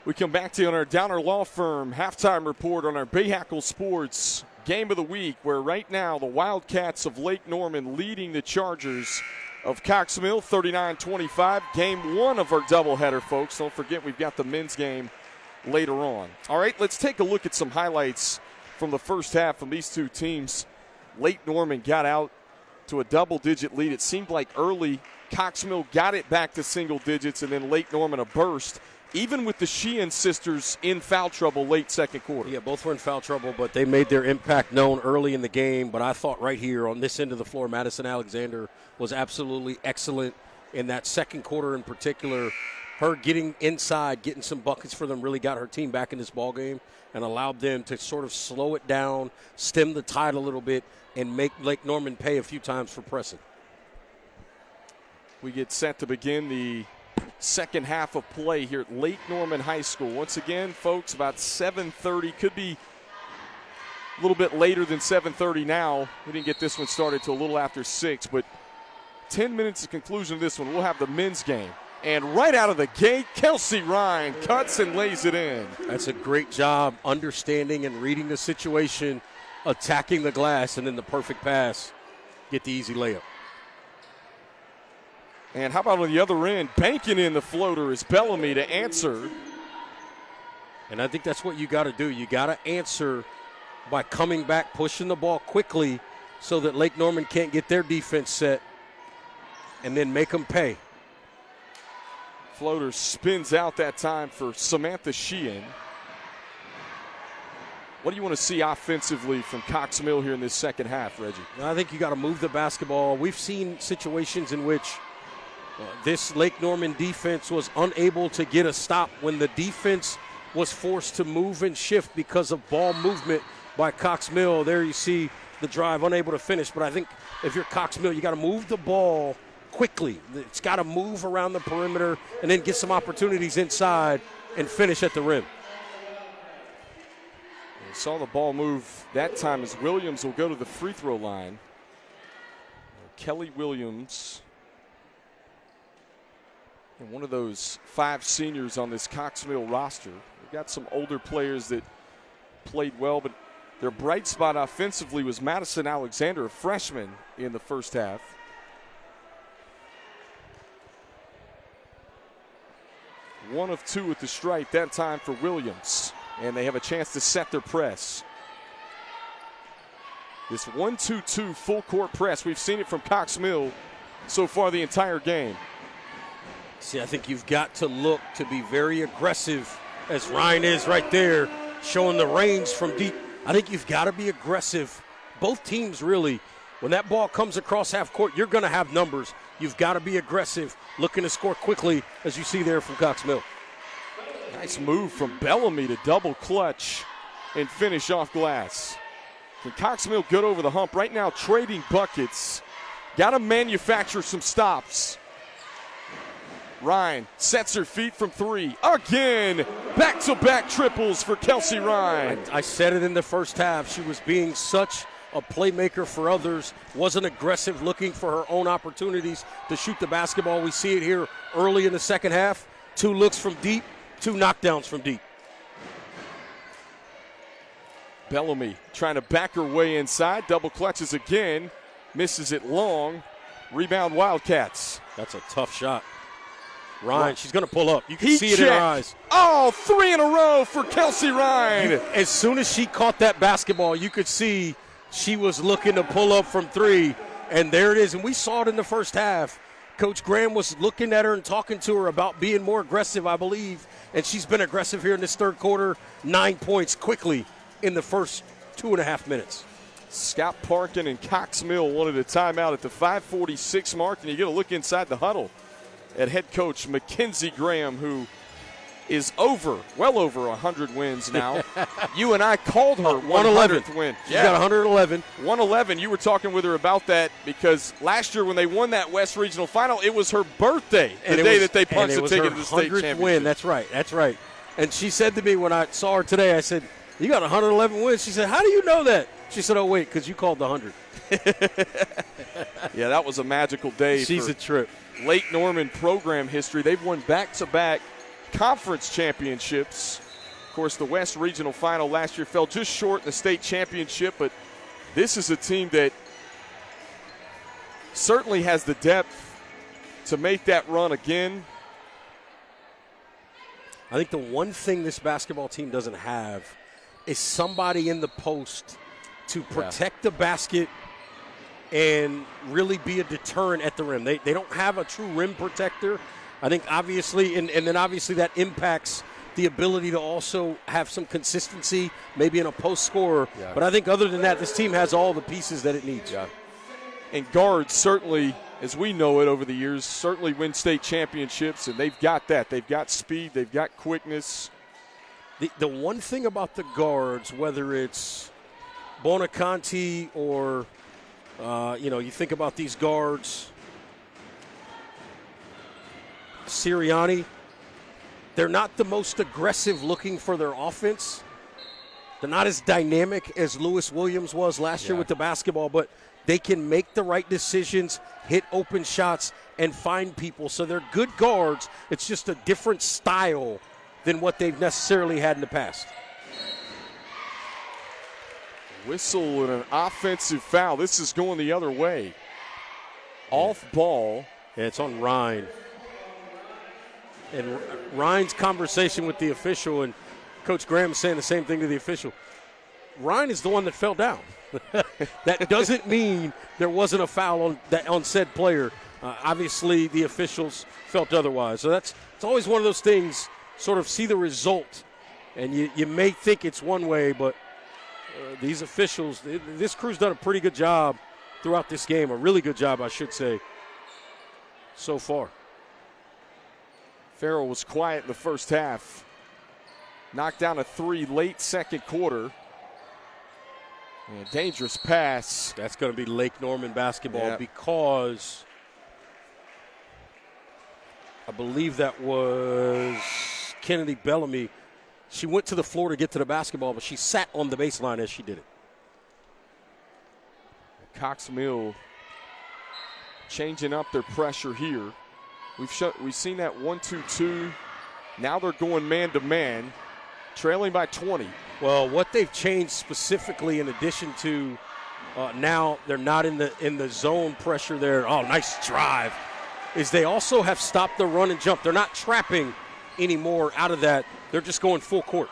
We come back to you on our Downer Law Firm halftime report on our Bahakel Sports Game of the Week, where right now the Wildcats of Lake Norman leading the Chargers of Cox Mill 39-25. Game one of our doubleheader, folks. Don't forget we've got the men's game later on. All right, let's take a look at some highlights from the first half from these two teams. Lake Norman got out to a double-digit lead. It seemed like early Cox Mill got it back to single digits, and then Lake Norman a burst, even with the Sheehan sisters in foul trouble late second quarter. Yeah, both were in foul trouble, but they made their impact known early in the game. But I thought right here on this end of the floor, Madison Alexander was absolutely excellent in that second quarter in particular. Her getting inside, getting some buckets for them really got her team back in this ball game and allowed them to sort of slow it down, stem the tide a little bit, and make Lake Norman pay a few times for pressing. We get set to begin the second half of play here at Lake Norman High School. Once again, folks, about 7:30. Could be a little bit later than 7:30 now. We didn't get this one started till a little after 6, but 10 minutes to conclusion of this one, we'll have the men's game. And right out of the gate, Kelsey Ryan cuts and lays it in. That's a great job understanding and reading the situation, attacking the glass, and then the perfect pass. Get the easy layup. And how about on the other end, banking in the floater is Bellamy to answer. And I think that's what you got to do. You got to answer by coming back, pushing the ball quickly so that Lake Norman can't get their defense set, and then make them pay. Floater spins out that time for Samantha Sheehan. What do you want to see offensively from Cox Mill here in this second half, Reggie? I think you got to move the basketball. We've seen situations in which this Lake Norman defense was unable to get a stop when the defense was forced to move and shift because of ball movement by Cox Mill. There you see the drive, unable to finish. But I think if you're Cox Mill, you got to move the ball quickly. It's got to move around the perimeter and then get some opportunities inside and finish at the rim. We saw the ball move that time as Williams will go to the free throw line. Kelly Williams, and one of those 5 seniors on this Cox Mill roster. We've got some older players that played well, but their bright spot offensively was Madison Alexander, a freshman in the first half. One of 2 at the stripe that time for Williams, and they have a chance to set their press. This 1-2-2 full court press, we've seen it from Cox Mill so far the entire game. See, I think you've got to look to be very aggressive, as Ryan is right there, showing the range from deep. I think you've got to be aggressive. Both teams really, when that ball comes across half court, you're going to have numbers. You've got to be aggressive, looking to score quickly, as you see there from Cox Mill. Nice move from Bellamy to double clutch and finish off glass. Can Cox Mill get over the hump? Right now, trading buckets. Got to manufacture some stops. Ryan sets her feet from 3. Again, back-to-back triples for Kelsey Ryan. I said it in the first half. She was being such a playmaker for others, wasn't aggressive, looking for her own opportunities to shoot the basketball. We see it here early in the second half. 2 looks from deep, 2 knockdowns from deep. Bellamy trying to back her way inside. Double clutches again. Misses it long. Rebound Wildcats. That's a tough shot. Ryan, she's going to pull up. You can Heat see it check. in her eyes. Oh, 3 in a row for Kelsey Ryan. As soon as she caught that basketball, you could see she was looking to pull up from 3, and there it is. And we saw it in the first half. Coach Graham was looking at her and talking to her about being more aggressive, I believe, and she's been aggressive here in this third quarter. 9 points quickly in the first 2.5 minutes. Scott Parkin and Cox Mill wanted a timeout at the 5:46 mark, and you get a look inside the huddle at head coach Mackenzie Graham, who is well over 100 wins now. You and I called her 100th win. She's got 111. 111. You were talking with her about that because last year when they won that West Regional Final, it was her birthday, the day that they punched the ticket to the state championship. Win. That's right. And she said to me when I saw her today, I said, "You got 111 wins." She said, "How do you know that?" She said, "Oh, wait, because you called the 100." Yeah, that was a magical day. She's a trip. Lake Norman program history. They've won back-to-back conference championships. Of course, the West Regional Final last year fell just short in the state championship, but this is a team that certainly has the depth to make that run again. I think the one thing this basketball team doesn't have is somebody in the post to protect the basket and really be a deterrent at the rim. They don't have a true rim protector. I think obviously, and then obviously that impacts the ability to also have some consistency, maybe in a post scorer. Yeah. But I think other than that, this team has all the pieces that it needs. Yeah. And guards certainly, as we know it over the years, certainly win state championships, and they've got that. They've got speed. They've got quickness. The one thing about the guards, whether it's Bonaconti or, you think about these guards, Sirianni, they're not the most aggressive looking for their offense. They're not as dynamic as Lewis Williams was last year with the basketball, but they can make the right decisions, hit open shots, and find people. So they're good guards. It's just a different style than what they've necessarily had in the past. Whistle and an offensive foul. This is going the other way. Off ball. Yeah, it's on Ryan. And Ryan's conversation with the official, and Coach Graham is saying the same thing to the official. Ryan is the one that fell down. That doesn't mean there wasn't a foul on said player. Obviously, the officials felt otherwise. So it's always one of those things, sort of see the result, and you may think it's one way, but these officials, this crew's done a pretty good job throughout this game, a really good job, I should say, so far. Farrell was quiet in the first half. Knocked down a three late second quarter. And a dangerous pass. That's going to be Lake Norman basketball because I believe that was Kennedy Bellamy. She went to the floor to get to the basketball, but she sat on the baseline as she did it. Cox Mill changing up their pressure here. We've seen that 1-2-2. Now they're going man-to-man, trailing by 20. Well, what they've changed specifically, in addition to now they're not in the zone pressure there. Oh, nice drive. Is they also have stopped the run and jump. They're not trapping anymore out of that. They're just going full court.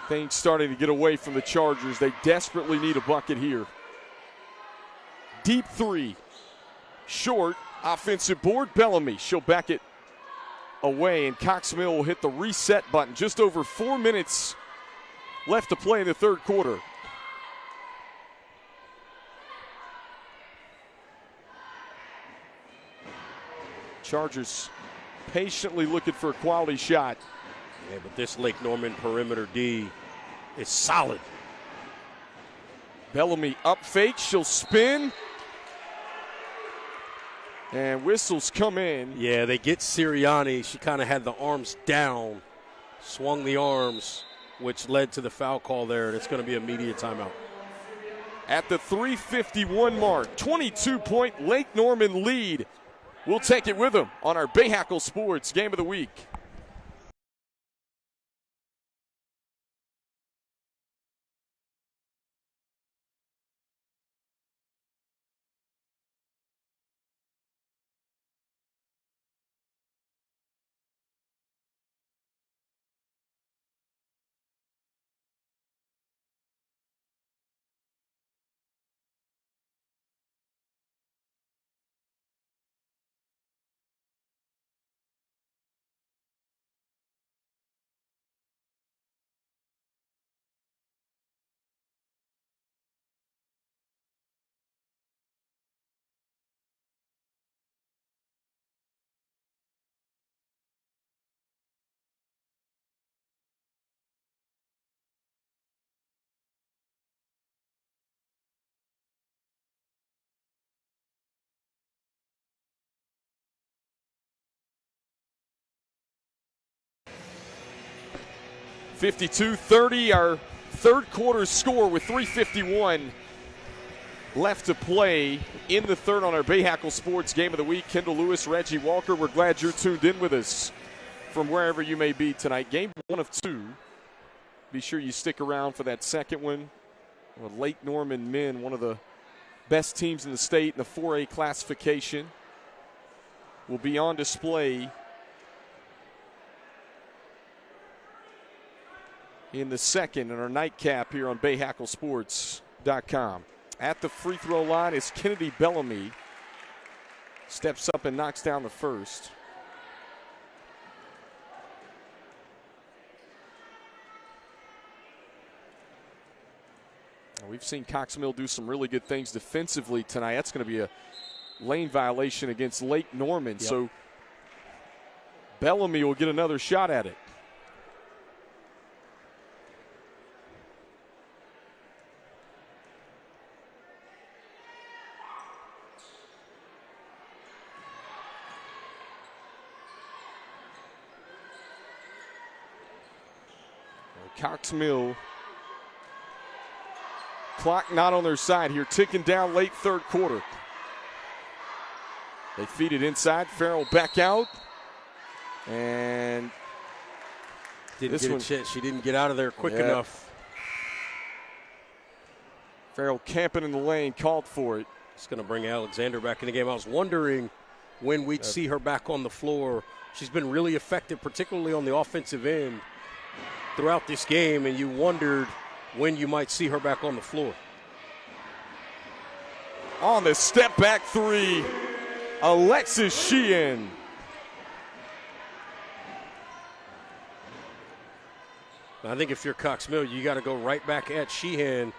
Things starting to get away from the Chargers. They desperately need a bucket here. Deep three. Short. Offensive board. Bellamy. She'll back it away, and Cox Mill will hit the reset button. Just over 4 minutes left to play in the third quarter. Chargers patiently looking for a quality shot. Yeah, but this Lake Norman perimeter D is solid. Bellamy up fake. She'll spin. And whistles come in. Yeah, they get Sirianni. She kind of had the arms down, swung the arms, which led to the foul call there, and it's going to be immediate timeout. At the 3:51 mark, 22-point Lake Norman lead. We'll take it with them on our Bahakel Sports Game of the Week. (52-30), our third quarter score with 3:51 left to play in the third on our Bahakel Sports Game of the Week. Kendall Lewis, Reggie Walker, we're glad you're tuned in with us from wherever you may be tonight. Game 1 of 2. Be sure you stick around for that second one. Lake Norman men, one of the best teams in the state in the 4A classification, will be on display in the second in our nightcap here on BahakelSports.com. At the free throw line is Kennedy Bellamy. Steps up and knocks down the first. We've seen Cox Mill do some really good things defensively tonight. That's going to be a lane violation against Lake Norman. Yep. So Bellamy will get another shot at it. Cox Mill, clock not on their side here, ticking down late third quarter. They feed it inside. Farrell back out. And didn't get a chance. She didn't get out of there quick enough. Farrell camping in the lane, called for it. It's going to bring Alexander back in the game. I was wondering when we'd see her back on the floor. She's been really effective, particularly on the offensive end throughout this game, and you wondered when you might see her back on the floor. On the step back three, Alexis Sheehan. I think if you're Cox Mill, you got to go right back at Sheehan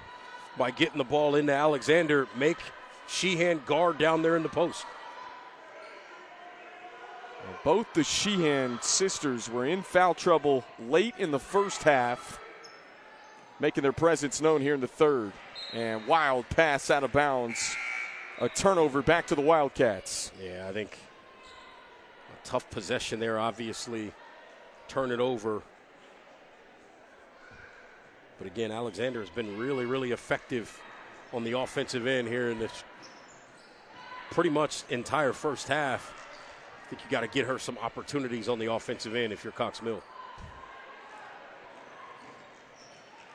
by getting the ball into Alexander. Make Sheehan guard down there in the post. Both the Sheehan sisters were in foul trouble late in the first half, making their presence known here in the third. And wild pass out of bounds. A turnover back to the Wildcats. Yeah, I think a tough possession there, obviously. Turn it over. But again, Alexander has been really, really effective on the offensive end here in this pretty much entire first half. I think you got to get her some opportunities on the offensive end if you're Cox Mill.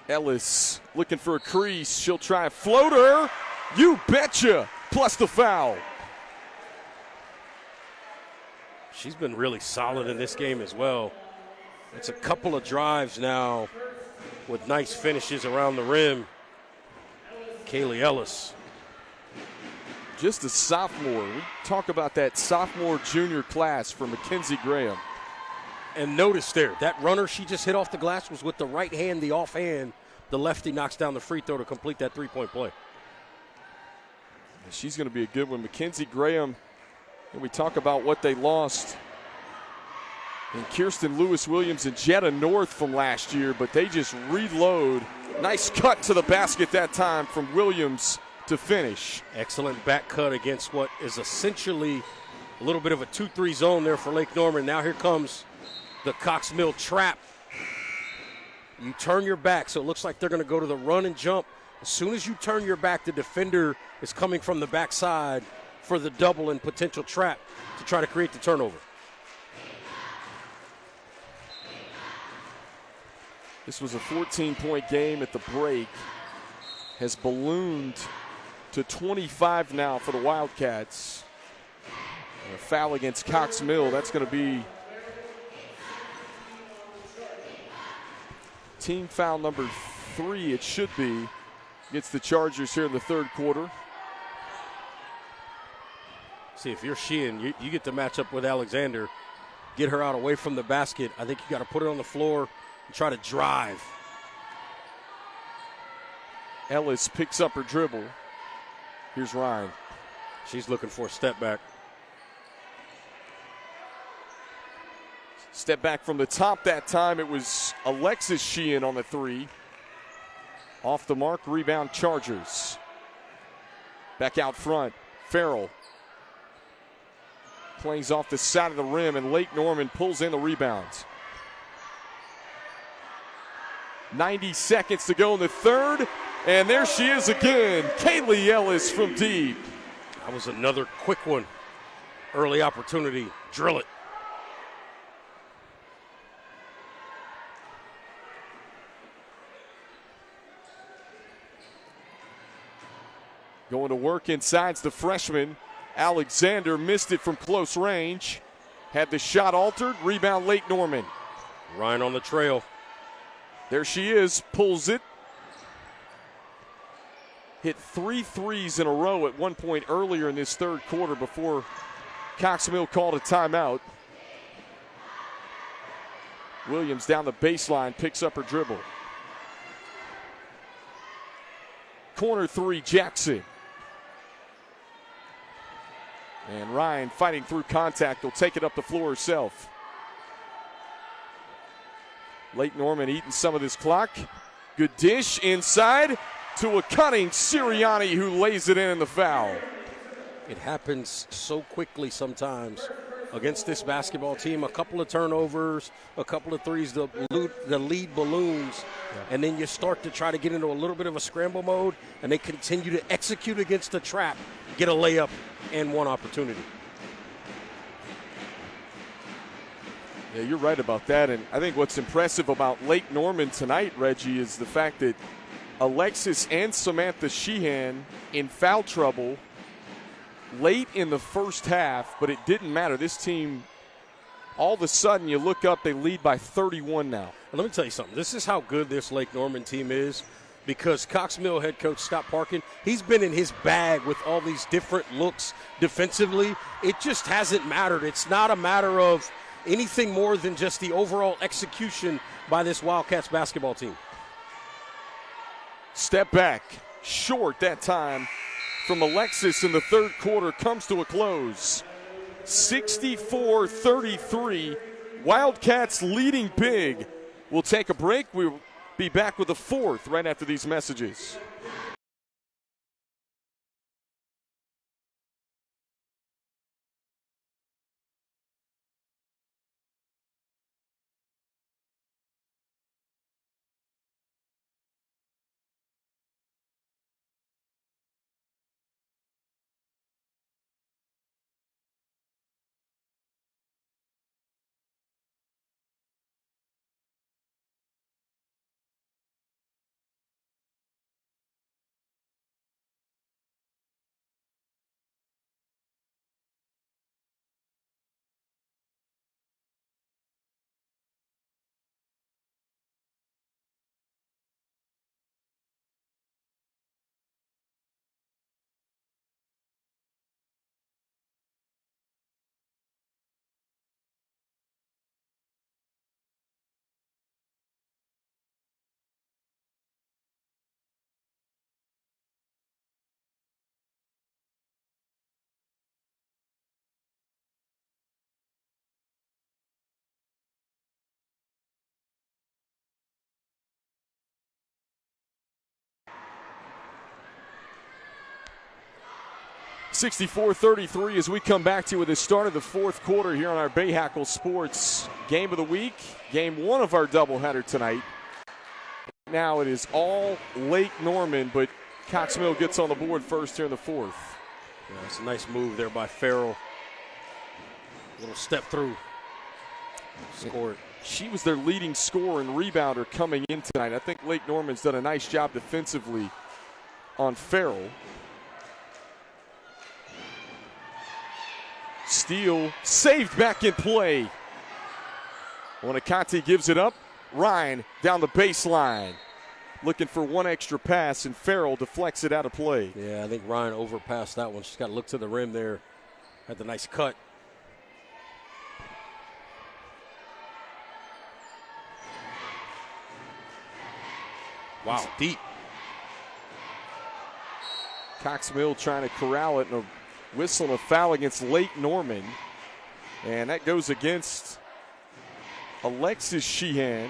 Ellis looking for a crease. She'll try a floater. You betcha. Plus the foul. She's been really solid in this game as well. It's a couple of drives now with nice finishes around the rim. Kaylee Ellis. Just a sophomore. We talk about that sophomore junior class for Mackenzie Graham. And notice there, that runner she just hit off the glass was with the right hand, the offhand. The lefty knocks down the free throw to complete that three-point play. She's going to be a good one. Mackenzie Graham, and we talk about what they lost. And Kirsten Lewis-Williams and Jetta North from last year, but they just reload. Nice cut to the basket that time from Williams to finish. Excellent back cut against what is essentially a little bit of a 2-3 zone there for Lake Norman. Now here comes the Cox Mill trap. You turn your back, so it looks like they're going to go to the run and jump. As soon as you turn your back, the defender is coming from the backside for the double and potential trap to try to create the turnover. This was a 14-point game at the break. Has ballooned to 25 now for the Wildcats. And a foul against Cox Mill. That's going to be team foul number 3, it should be, against the Chargers here in the third quarter. See, if you're Sheehan, you get to match up with Alexander, get her out away from the basket. I think you got to put it on the floor and try to drive. Ellis picks up her dribble. Here's Ryan. She's looking for a step back. Step back from the top that time. It was Alexis Sheehan on the 3. Off the mark, rebound Chargers. Back out front, Farrell. Plays off the side of the rim, and Lake Norman pulls in the rebounds. 90 seconds to go in the third, and there she is again. Kaylee Ellis from deep. That was another quick one. Early opportunity, drill it. Going to work inside's the freshman. Alexander missed it from close range. Had the shot altered. Rebound Lake Norman. Ryan on the trail. There she is. Pulls it. hit 3 threes in a row at one point earlier in this third quarter before Cox Mill called a timeout. Williams down the baseline, picks up her dribble. Corner three, Jackson. And Ryan, fighting through contact, will take it up the floor herself. Lake Norman eating some of this clock. Good dish inside to a cutting Sirianni, who lays it in the foul. It happens so quickly sometimes against this basketball team. A couple of turnovers, a couple of threes, the lead balloons, and then you start to try to get into a little bit of a scramble mode, and they continue to execute against the trap, get a layup and one opportunity. Yeah, you're right about that, and I think what's impressive about Lake Norman tonight, Reggie, is the fact that Alexis and Samantha Sheehan in foul trouble late in the first half, but it didn't matter. This team, all of a sudden, you look up, they lead by 31 now. Let me tell you something. This is how good this Lake Norman team is, because Cox Mill head coach Scott Parkin, he's been in his bag with all these different looks defensively. It just hasn't mattered. It's not a matter of anything more than just the overall execution by this Wildcats basketball team. Step back, short that time from Alexis in the third quarter, comes to a close. 64-33, Wildcats leading big. We'll take a break. We'll be back with the fourth right after these messages. (64-33) as we come back to you with the start of the fourth quarter here on our Bahakel Sports Game of the Week. Game one of our doubleheader tonight. Now it is all Lake Norman, but Cox Mill gets on the board first here in the fourth. Yeah, it's a nice move there by Farrell. A little step through. Score it. She was their leading scorer and rebounder coming in tonight. I think Lake Norman's done a nice job defensively on Farrell. Steal saved back in play. When Akante gives it up, Ryan down the baseline. Looking for one extra pass, and Farrell deflects it out of play. Yeah, I think Ryan overpassed that one. She's got to look to the rim there. Had the nice cut. Wow, it's deep. Cox Mill trying to corral it, and a whistle and a foul against Lake Norman. And that goes against Alexis Sheehan.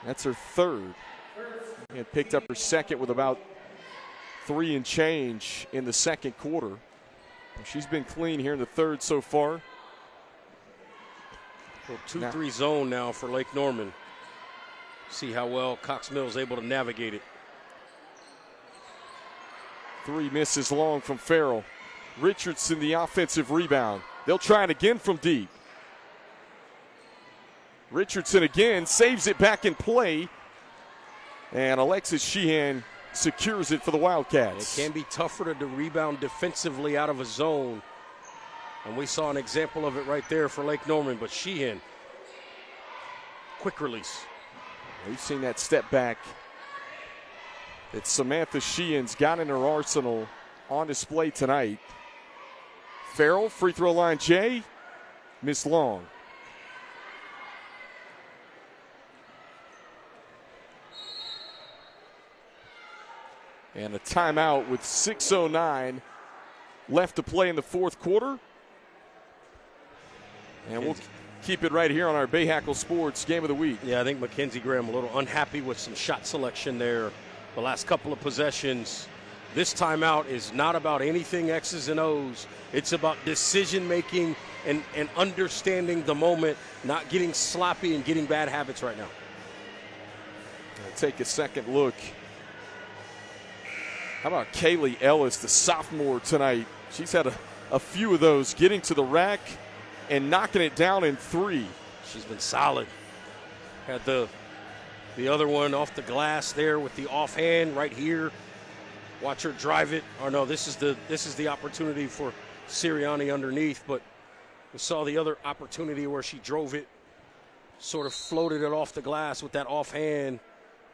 That's her third. And picked up her second with about 3 and change in the second quarter. She's been clean here in the third so far. 2-3 zone now for Lake Norman. See how well Cox Mill is able to navigate it. 3 misses long from Farrell. Richardson the offensive rebound. They'll try it again from deep. Richardson again saves it back in play. And Alexis Sheehan secures it for the Wildcats. It can be tougher to rebound defensively out of a zone. And we saw an example of it right there for Lake Norman. But Sheehan, quick release. We've seen that step back that Samantha Sheehan's got in her arsenal on display tonight. Farrell, free throw line J, Miss Long. And a timeout with 6:09 left to play in the fourth quarter. And we'll keep it right here on our Bahakel Sports Game of the Week. Yeah, I think Mackenzie Graham a little unhappy with some shot selection there the last couple of possessions. This timeout is not about anything X's and O's. It's about decision-making and understanding the moment, not getting sloppy and getting bad habits right now. I'll take a second look. How about Kaylee Ellis, the sophomore tonight? She's had a few of those, getting to the rack and knocking it down in three. She's been solid. Had the other one off the glass there with the offhand right here. Watch her drive it. Or no, this is the opportunity for Sirianni underneath, but we saw the other opportunity where she drove it, sort of floated it off the glass with that offhand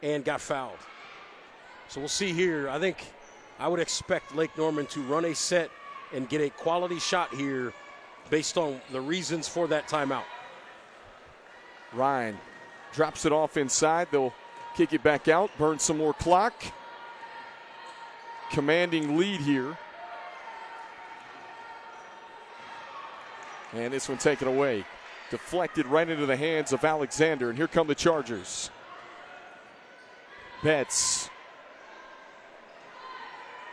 and got fouled. So we'll see here. I think I would expect Lake Norman to run a set and get a quality shot here based on the reasons for that timeout. Ryan drops it off inside. They'll kick it back out, burn some more clock. Commanding lead here. And this one taken away. Deflected right into the hands of Alexander. And here come the Chargers. Betts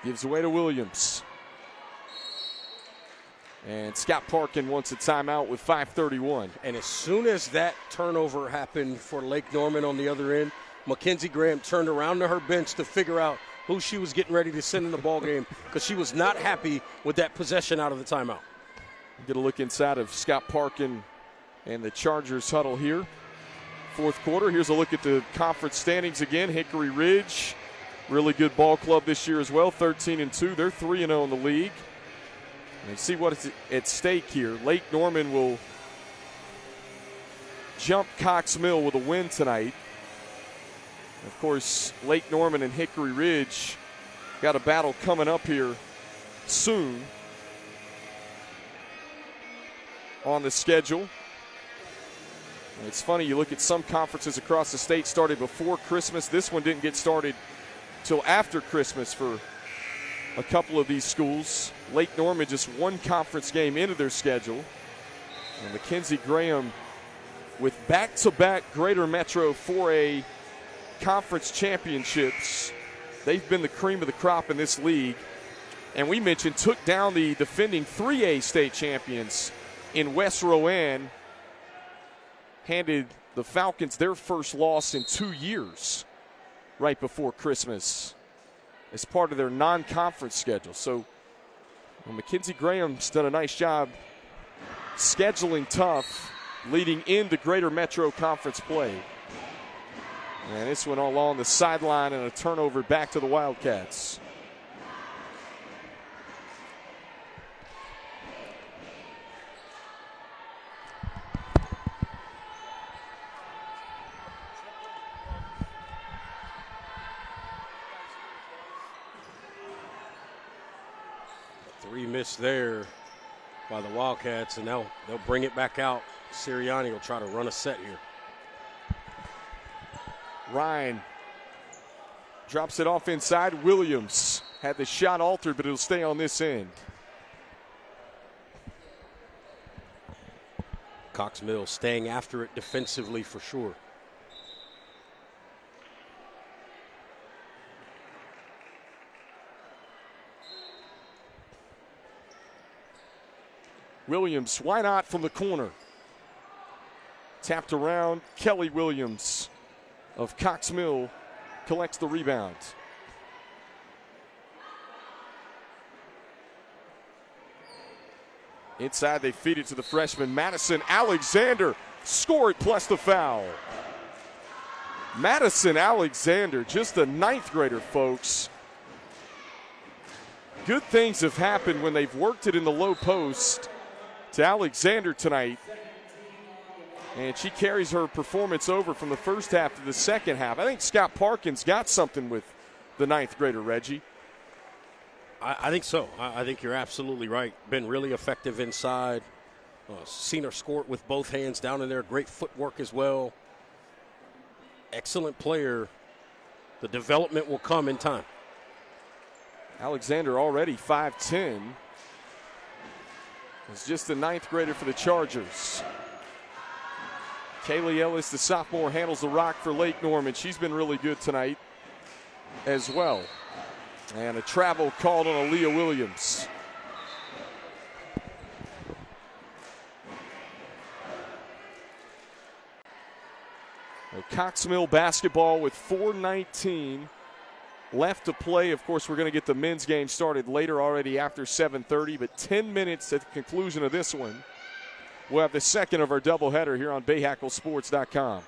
gives away to Williams. And Scott Parkin wants a timeout with 5:31. And as soon as that turnover happened for Lake Norman on the other end, Mackenzie Graham turned around to her bench to figure out who she was getting ready to send in the ball game because she was not happy with that possession out of the timeout. Get a look inside of Scott Parkin and the Chargers huddle here. Fourth quarter. Here's a look at the conference standings again. Hickory Ridge, really good ball club this year as well, 13-2. They're 3-0 in the league. And see what's at stake here. Lake Norman will jump Cox Mill with a win tonight. Of course, Lake Norman and Hickory Ridge got a battle coming up here soon on the schedule. And it's funny, you look at some conferences across the state started before Christmas. This one didn't get started till after Christmas for a couple of these schools. Lake Norman just one conference game into their schedule. And Mackenzie Graham with back-to-back Greater Metro 4A conference championships. They've been the cream of the crop in this league. And we mentioned took down the defending 3A state champions in West Rowan. Handed the Falcons their first loss in 2 years right before Christmas as part of their non-conference schedule. So Mackenzie Graham's done a nice job scheduling tough leading into Greater Metro Conference play. And this one all on the sideline and a turnover back to the Wildcats. Three missed there by the Wildcats, and now they'll bring it back out. Sirianni will try to run a set here. Ryan drops it off inside. Williams had the shot altered, but it'll stay on this end. Cox Mill staying after it defensively for sure. Williams, why not from the corner? Tapped around. Kelly Williams of Cox Mill collects the rebound. Inside, they feed it to the freshman, Madison Alexander. Score it plus the foul. Madison Alexander, just a ninth grader, folks. Good things have happened when they've worked it in the low post to Alexander tonight. And she carries her performance over from the first half to the second half. I think Scott Parkin's got something with the ninth grader, Reggie. I think so. I think you're absolutely right. Been really effective inside. Seen her score it with both hands down in there. Great footwork as well. Excellent player. The development will come in time. Alexander already 5'10". Is just the ninth grader for the Chargers. Kaylee Ellis, the sophomore, handles the rock for Lake Norman. She's been really good tonight as well. And a travel called on Aaliyah Williams. Cox Mill basketball with 4:19 left to play. Of course, we're going to get the men's game started later already after 7:30, but 10 minutes at the conclusion of this one. We'll have the second of our doubleheader here on BahakelSports.com.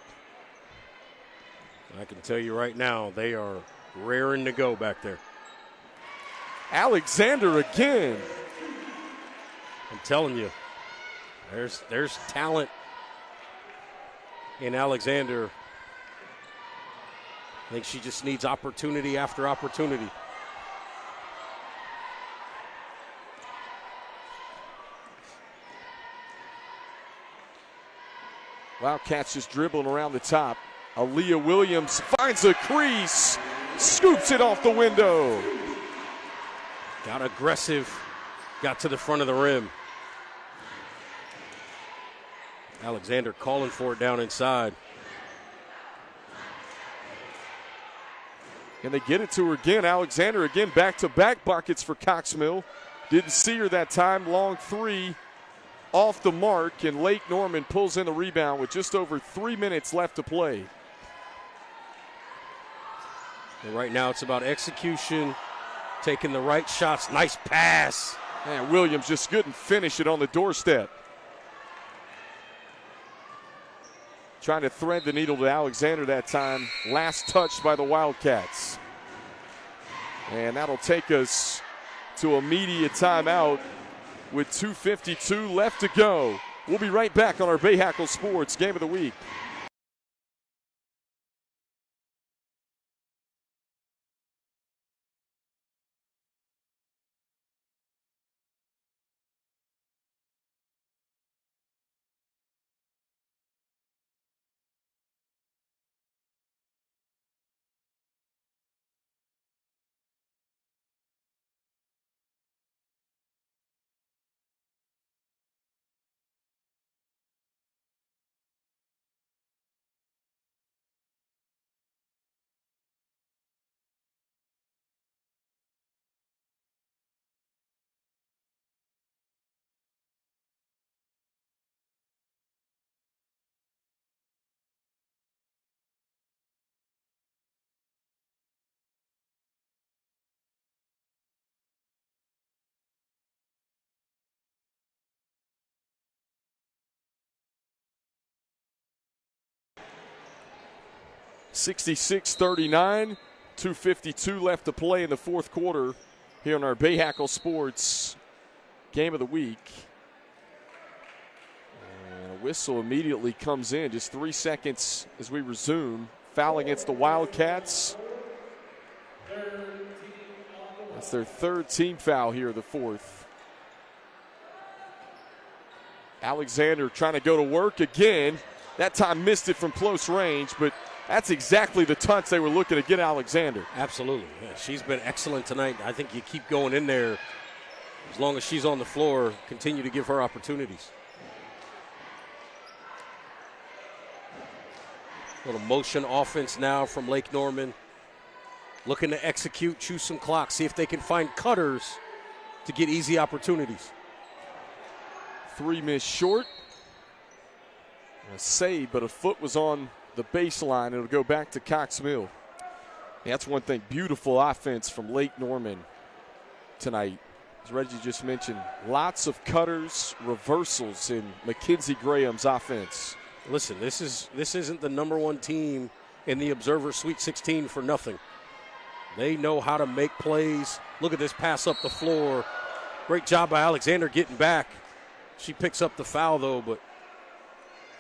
I can tell you right now, they are raring to go back there. Alexander again. I'm telling you, there's talent in Alexander. I think she just needs opportunity after opportunity. Wildcats just dribbling around the top. Aaliyah Williams finds a crease, scoops it off the window. Got aggressive, got to the front of the rim. Alexander calling for it down inside. And they get it to her again. Alexander again, back-to-back buckets for Cox Mill. Didn't see her that time. Long three off the mark, and Lake Norman pulls in the rebound with just over 3 minutes left to play. And right now it's about execution, taking the right shots. Nice pass. And Williams just couldn't finish it on the doorstep. Trying to thread the needle to Alexander that time. Last touch by the Wildcats. And that'll take us to immediate timeout with 2:52 left to go. We'll be right back on our Bahakel Sports Game of the Week. (66-39), 2:52 left to play in the fourth quarter here on our Bahakel Sports Game of the Week. And a whistle immediately comes in, just 3 seconds as we resume. Foul against the Wildcats. That's their third team foul here, the fourth. Alexander trying to go to work again. That time missed it from close range, but that's exactly the touch they were looking to get Alexander. Absolutely. Yeah, she's been excellent tonight. I think you keep going in there as long as she's on the floor, continue to give her opportunities. Little motion offense now from Lake Norman. Looking to execute, choose some clock, see if they can find cutters to get easy opportunities. 3 missed short. A save, but a foot was on the baseline. It'll go back to Cox Mill. Yeah, that's one thing. Beautiful offense from Lake Norman tonight. As Reggie just mentioned, lots of cutters, reversals in Mackenzie Graham's offense. Listen, this isn't the number one team in the Observer Sweet 16 for nothing. They know how to make plays. Look at this pass up the floor. Great job by Alexander getting back. She picks up the foul, though, but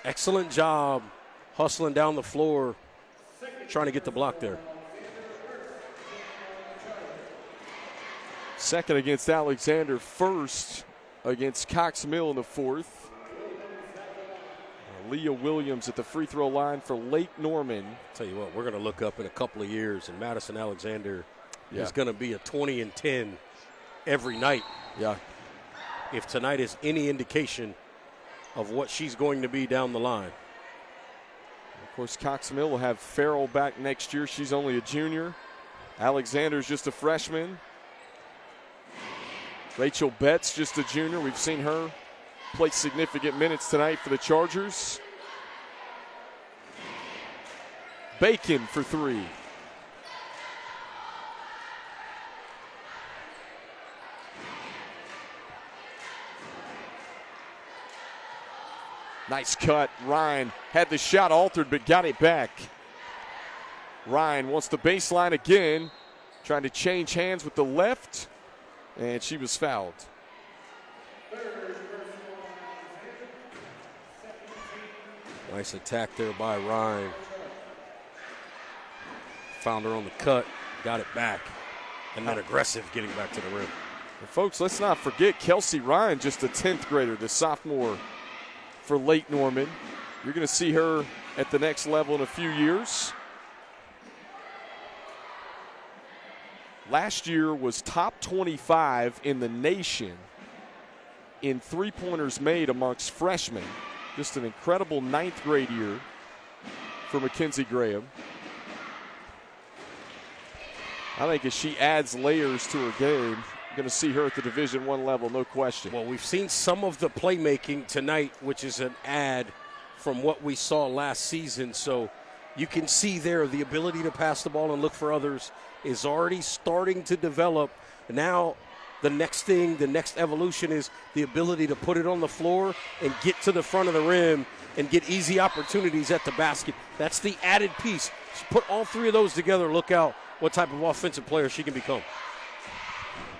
excellent job hustling down the floor, trying to get the block there. Second against Alexander, first against Cox Mill in the fourth. Leah Williams at the free throw line for Lake Norman. Tell you what, we're going to look up in a couple of years, and Madison Alexander is going to be a 20-10 every night. Yeah. If tonight is any indication of what she's going to be down the line. Of course, Cox Mill will have Farrell back next year. She's only a junior. Alexander's just a freshman. Rachel Betts just a junior. We've seen her play significant minutes tonight for the Chargers. Bacon for three. Nice cut. Ryan had the shot altered but got it back. Ryan wants the baseline again. Trying to change hands with the left. And she was fouled. Nice attack there by Ryan. Found her on the cut, got it back, and then aggressive getting back to the rim. And folks, let's not forget Kelsey Ryan, just a 10th grader, the sophomore for Lake Norman. You're going to see her at the next level in a few years. Last year was top 25 in the nation in three-pointers made amongst freshmen. Just an incredible 9th grade year for Mackenzie Graham. I think as she adds layers to her game, you're going to see her at the Division I level, no question. Well, we've seen some of the playmaking tonight, which is an add from what we saw last season. So you can see there the ability to pass the ball and look for others is already starting to develop. Now the next thing, the next evolution is the ability to put it on the floor and get to the front of the rim and get easy opportunities at the basket. That's the added piece. Put all three of those together, look out what type of offensive player she can become.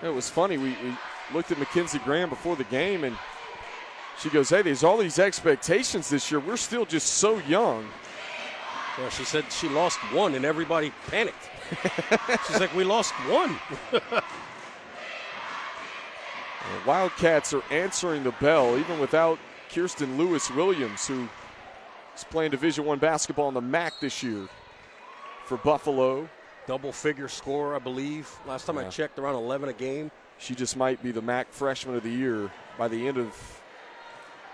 It was funny. We looked at Mackenzie Graham before the game, and she goes, hey, there's all these expectations this year. We're still just so young. Well, she said she lost one, and everybody panicked. She's like, we lost one. The Wildcats are answering the bell, even without Kirsten Lewis-Williams, who is playing Division I basketball in the MAC this year for Buffalo. Double-figure score, I believe. Last time I checked, around 11 a game. She just might be the MAC Freshman of the Year by the end of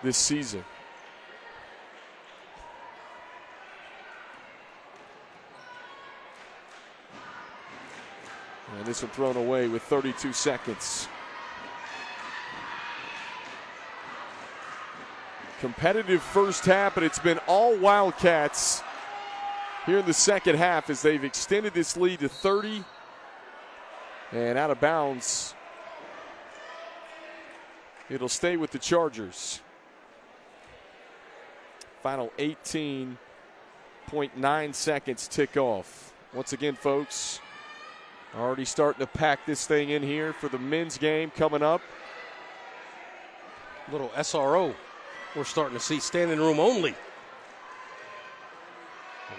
this season. And this one thrown away with 32 seconds. Competitive first half, but it's been all Wildcats here in the second half as they've extended this lead to 30. And out of bounds, it'll stay with the Chargers. Final 18.9 seconds tick off. Once again, folks, already starting to pack this thing in here for the men's game coming up. Little SRO we're starting to see, standing room only.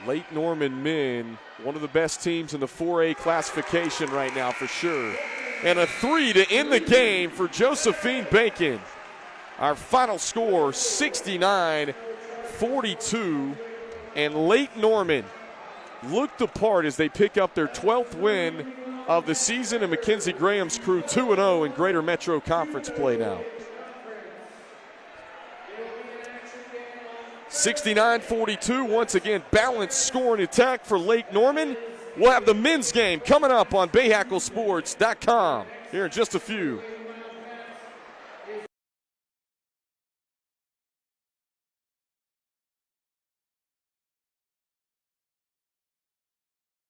Lake Norman men, one of the best teams in the 4A classification right now for sure. And a three to end the game for Josephine Bacon. Our final score, 69-42. And Lake Norman looked apart as they pick up their 12th win of the season, and Mackenzie Graham's crew 2-0 in Greater Metro Conference play now. 69-42, once again, balanced scoring attack for Lake Norman. We'll have the men's game coming up on BahakelSports.com here in just a few.